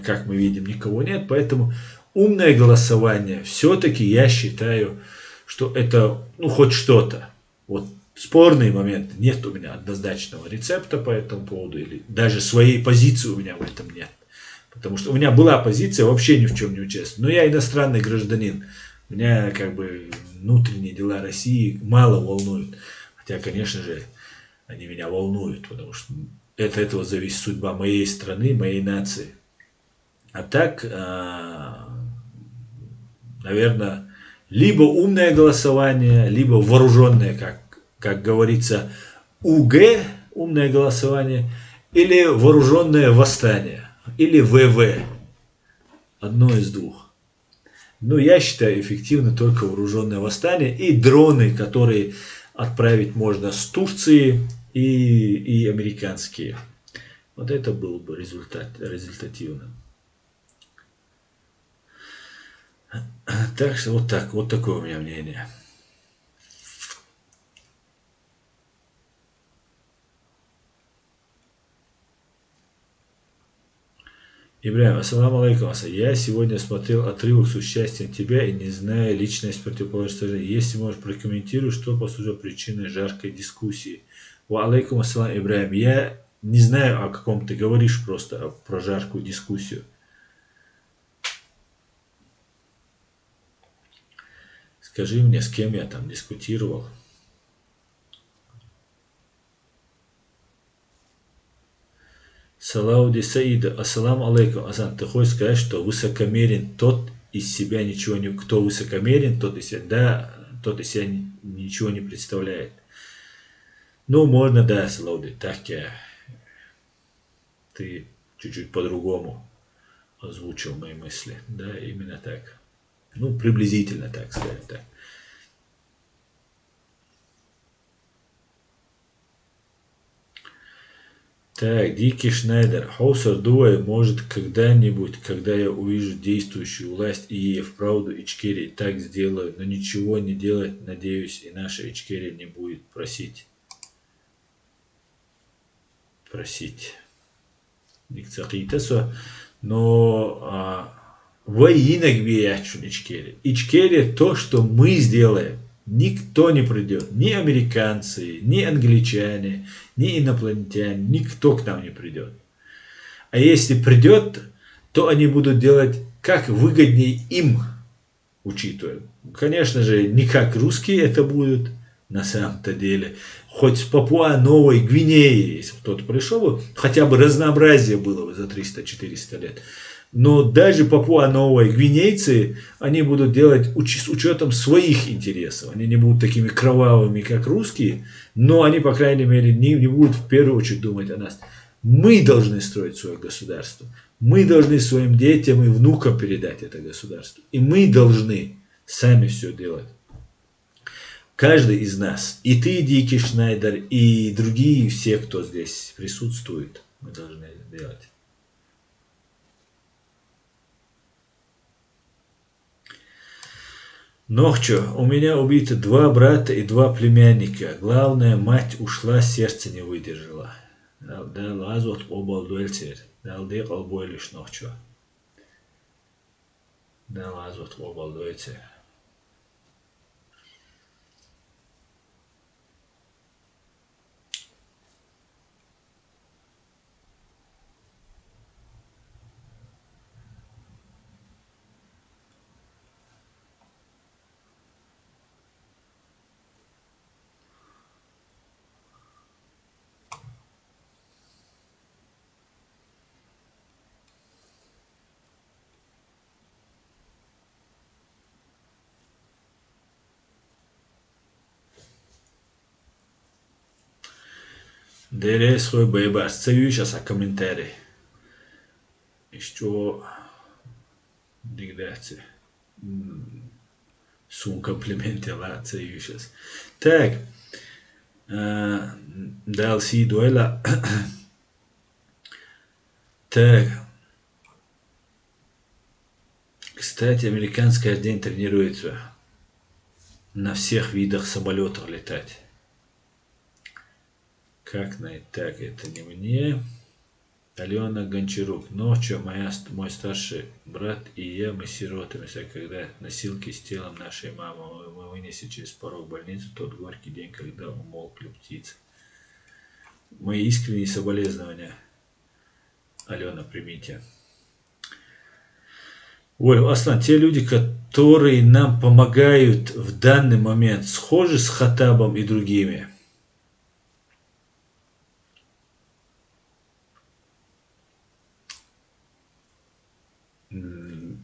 как мы видим, никого нет, поэтому умное голосование, все-таки я считаю, что это хоть что-то. Вот спорные моменты, нет у меня однозначного рецепта по этому поводу, или даже своей позиции у меня в этом нет. Потому что у меня была позиция вообще ни в чем не участвовать. Но я иностранный гражданин, меня как бы внутренние дела России мало волнуют. Хотя, конечно же, они меня волнуют, потому что от этого зависит судьба моей страны, моей нации. А так, наверное, либо умное голосование, либо вооруженное, как говорится, УГ, умное голосование, или вооруженное восстание, или ВВ. Одно из двух. Но я считаю эффективно только вооруженное восстание и дроны, которые отправить можно с Турции и американские. Вот это было бы результативно. Так что вот такое у меня мнение. Ибрахим, ассаламу алейкум. Я сегодня смотрел отрывок с участием тебя и не знаю личность противоположной стороны. Если можешь прокомментировать, что послужило причиной жаркой дискуссии. Ва алейкум ассалам, Ибрахим. Я не знаю, о каком ты говоришь, просто про жаркую дискуссию. Скажи мне, с кем я там дискутировал. Салауди Саида, ассаламу алейкум. Асан, ты хочешь сказать, что высокомерен тот из себя ничего не... Кто высокомерен, тот из себя ничего не представляет. Ну, можно, да, Салауди, так я ты чуть-чуть по-другому озвучил мои мысли. Да, именно так. Ну, приблизительно так, скажем так. Так, Дикий Шнайдер. Хаусар Дуай, может когда-нибудь, когда я увижу действующую власть и ей вправду Ичкерия так сделаю, но ничего не делать, надеюсь, и наша Ичкерия не будет просить. Но воинок биячун Ичкерия. Ичкерия то, что мы сделаем. Никто не придет. Ни американцы, ни англичане, ни инопланетяне. Никто к нам не придет. А если придет, то они будут делать как выгоднее им, учитывая. Конечно же, не как русские это будут на самом-то деле. Хоть с Папуа-Новой Гвинеи, если кто-то пришел бы, хотя бы разнообразие было бы за 300-400 лет. Но даже Папуа-Новые гвинейцы, они будут делать с учетом своих интересов. Они не будут такими кровавыми, как русские, но они, по крайней мере, не будут в первую очередь думать о нас. Мы должны строить свое государство. Мы должны своим детям и внукам передать это государство. И мы должны сами все делать. Каждый из нас, и ты, Дикий Шнайдер, и другие, все, кто здесь присутствует, мы должны это делать. Ночью у меня убиты 2 брата и 2 племянника. Главное, мать ушла, сердце не выдержала. Да, лазот обал дуэльцер. Да, алдек албой лишь ночью. Да, лазот обал дуэльцер. Дерес хой бейбас. Цевишаса комментарий. Еще дигдаться. Сум комплименте ла цевишас. Так. Дал си дуэла. Так. Кстати, американский один тренируется на всех видах самолетов летать. Как на так, это не мне. Алена Гончарук. Ночью мой старший брат и я, мы сиротимся, когда носилки с телом нашей мамы мы вынесли через порог больницы тот горький день, когда умолкли птицы. Мои искренние соболезнования. Алена, примите. Ой, Аслан, те люди, которые нам помогают в данный момент, схожи с Хаттабом и другими?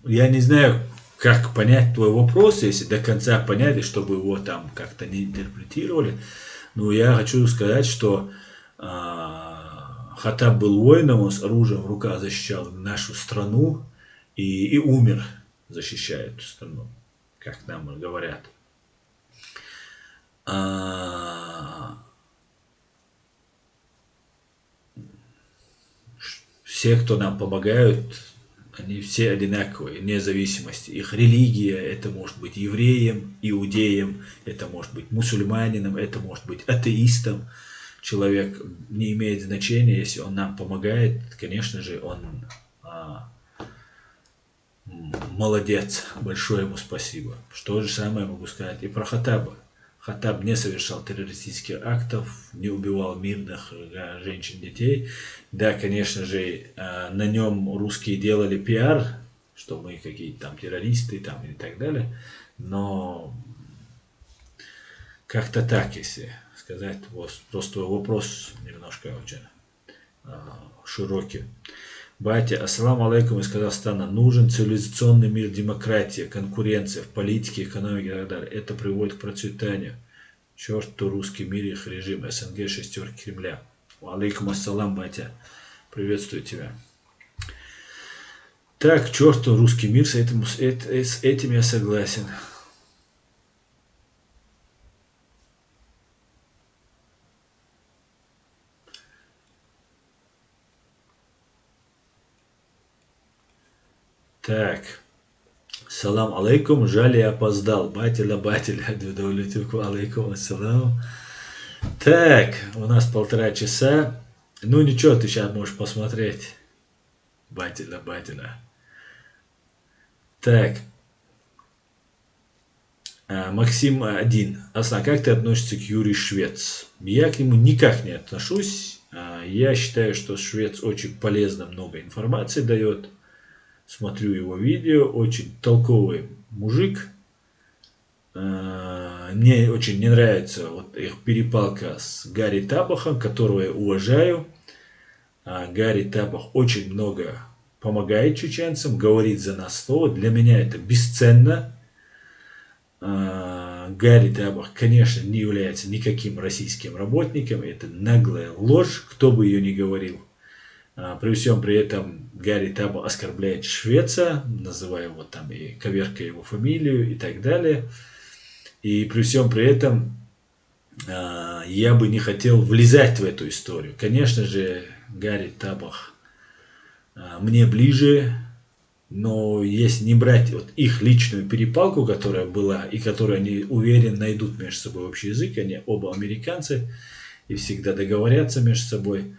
Я не знаю, как понять твой вопрос, если до конца понять, и чтобы его там как-то не интерпретировали. Но я хочу сказать, что Хаттаб был воином, он с оружием в руках защищал нашу страну и умер, защищая эту страну, как нам говорят. Все, кто нам помогают, они все одинаковые, вне зависимости. Их религия, это может быть евреем, иудеем, это может быть мусульманином, это может быть атеистом. Человек не имеет значения, если он нам помогает, конечно же, он молодец, большое ему спасибо. Что же самое могу сказать и про Хаттаба. Хаттаб не совершал террористических актов, не убивал мирных женщин, детей. Да, конечно же, на нем русские делали пиар, что мы какие-то там террористы там, и так далее. Но как-то так, если сказать, просто вопрос немножко очень широкий. Батя, ассаламу алейкум из Казахстана. Нужен цивилизационный мир, демократия, конкуренция в политике, экономике и так далее. Это приводит к процветанию. Черту русский мир, их режим, СНГ, шестерки Кремля. Алейкум ассалам, батя. Приветствую тебя. Так, к черту русский мир, с этим я согласен. Так. Салам алейкум, жаль, я опоздал. Батиля, алейкум ассалам. Так, у нас 1,5 часа. Ну ничего, ты сейчас можешь посмотреть. Батиля. Так. Максим 1. Аслан, как ты относишься к Юрию Швец? Я к нему никак не отношусь. Я считаю, что Швец очень полезно, много информации дает. Смотрю его видео, очень толковый мужик. Мне очень не нравится вот их перепалка с Гарри Табахом, которого я уважаю. Гарри Табах очень много помогает чеченцам, говорит за нас слово. Для меня это бесценно. Гарри Табах, конечно, не является никаким российским работником. Это наглая ложь, кто бы ее ни говорил. При всем при этом Гарри Табах оскорбляет Швеца, называя его там и коверкая его фамилию и так далее. И при всем при этом я бы не хотел влезать в эту историю. Конечно же, Гарри Табах мне ближе, но если не брать вот их личную перепалку, которая была, и которую они, уверен, найдут между собой общий язык, они оба американцы и всегда договорятся между собой.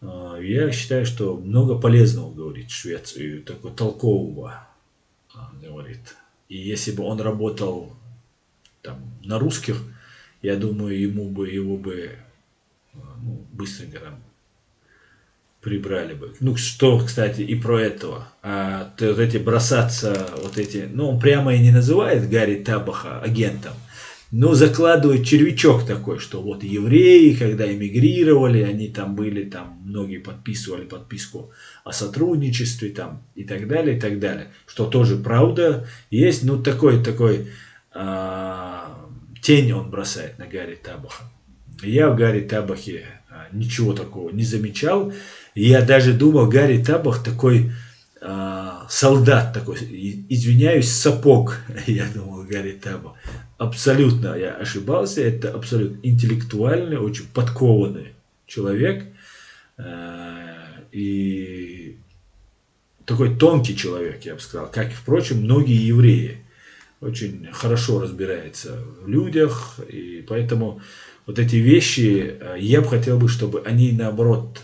Я считаю, что много полезного говорит Швец, и такого толкового говорит. И если бы он работал там на русских, я думаю, его бы быстренько там прибрали бы. Ну, что, кстати, и про этого. Вот эти бросаться, он прямо и не называет Гарри Табаха агентом, но закладывает червячок такой, что вот евреи, когда эмигрировали, они там были, там многие подписывали подписку о сотрудничестве там и так далее, что тоже правда есть, такой тень он бросает на Гарри Табаха. Я в Гарри Табахе ничего такого не замечал. Я даже думал, Гарри Табах такой солдат такой, извиняюсь, сапог. Я думал, Гарри Табах. Абсолютно я ошибался. Это абсолютно интеллектуальный, очень подкованный человек. И такой тонкий человек, я бы сказал. Как и, впрочем, многие евреи. Очень хорошо разбирается в людях. И поэтому вот эти вещи, я бы хотел, чтобы они, наоборот,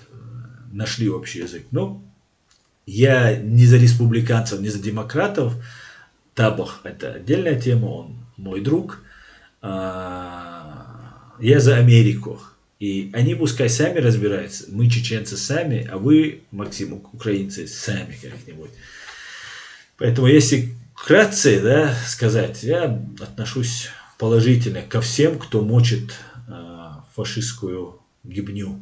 нашли общий язык. Но я не за республиканцев, не за демократов. Табах – это отдельная тема, он мой друг. Я за Америку. И они пускай сами разбираются. Мы, чеченцы, сами, а вы, Максим, украинцы, сами как-нибудь. Поэтому, если вкратце сказать, я отношусь положительно ко всем, кто мочит фашистскую гибню.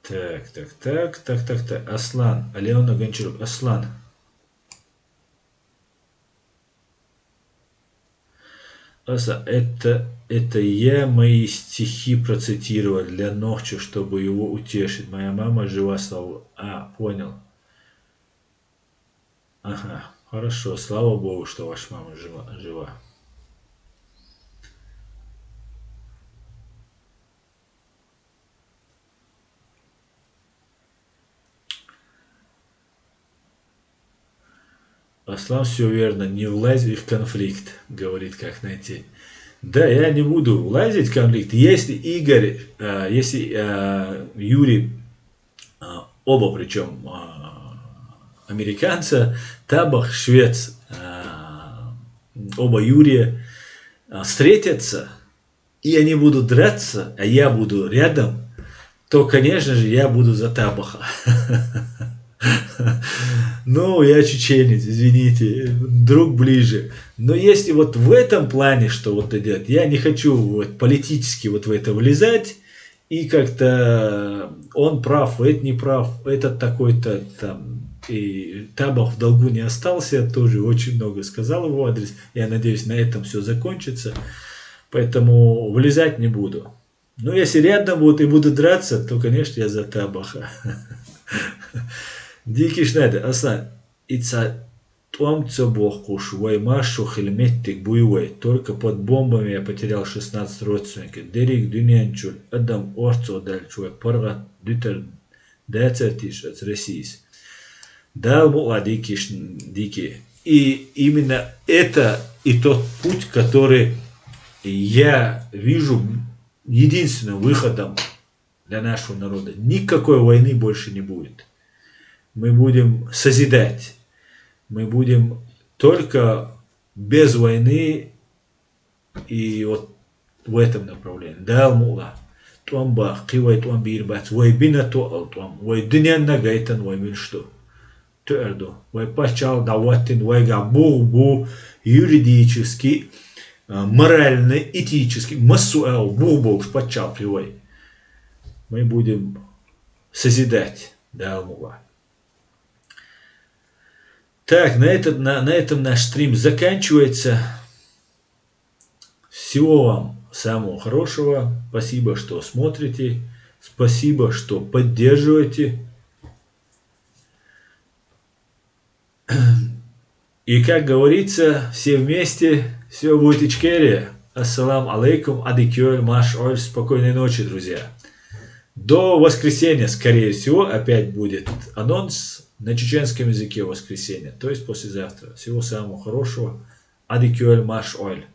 Так. Аслан. Алена Гончарук. Аслан. Это я мои стихи процитировал для Нохчу, чтобы его утешить. Моя мама жива, слава. Понял. Ага, хорошо. Слава Богу, что ваша мама жива. Аслан, все верно, не влазь в конфликт, говорит, как найти. Да, я не буду влазить в конфликт. Если Игорь, Юрий, оба причем американца, Табах, Швец, оба Юрия встретятся, и они будут драться, а я буду рядом, то, конечно же, я буду за Табаха. Я чеченец, извините, друг ближе. Но если вот в этом плане, что вот идет, я не хочу политически в это влезать, и как-то он прав, это не прав, этот такой-то там И Табах в долгу не остался, тоже очень много сказал его адрес. Я надеюсь, на этом все закончится. Поэтому вылезать не буду. Но если рядом будут и буду драться, то, конечно, я за Табаха. Дикий Шнайдер, Аслан, ица том бог куш, вай машу хельметтик буйвай. Только под бомбами я потерял 16 родственников. Дерик дюнянчуль, адам орцо дальчуй, паргат дютер децертиш от России. Дал мула дикий. И именно это и тот путь, который я вижу единственным выходом для нашего народа. Никакой войны больше не будет. Мы будем созидать. Мы будем только без войны и вот в этом направлении. Дал мула. Туамба, кивай туам бирбац, вай бина туал туам, вай дынян нагайтан, вай милшту. Твердо. Вай пачал даватин, вай габу юридически, морально, этически, масуэл, бубок пачал привой. Мы будем созидать. Дал мула. Так, на этом наш стрим заканчивается. Всего вам самого хорошего. Спасибо, что смотрите. Спасибо, что поддерживаете. И как говорится, все вместе, все будет ичкерия. Ассалам алейкум, адикёль, маш оль. Спокойной ночи, друзья. До воскресенья, скорее всего, опять будет анонс на чеченском языке в воскресенье, то есть послезавтра. Всего самого хорошего. Адикёль, маш оль.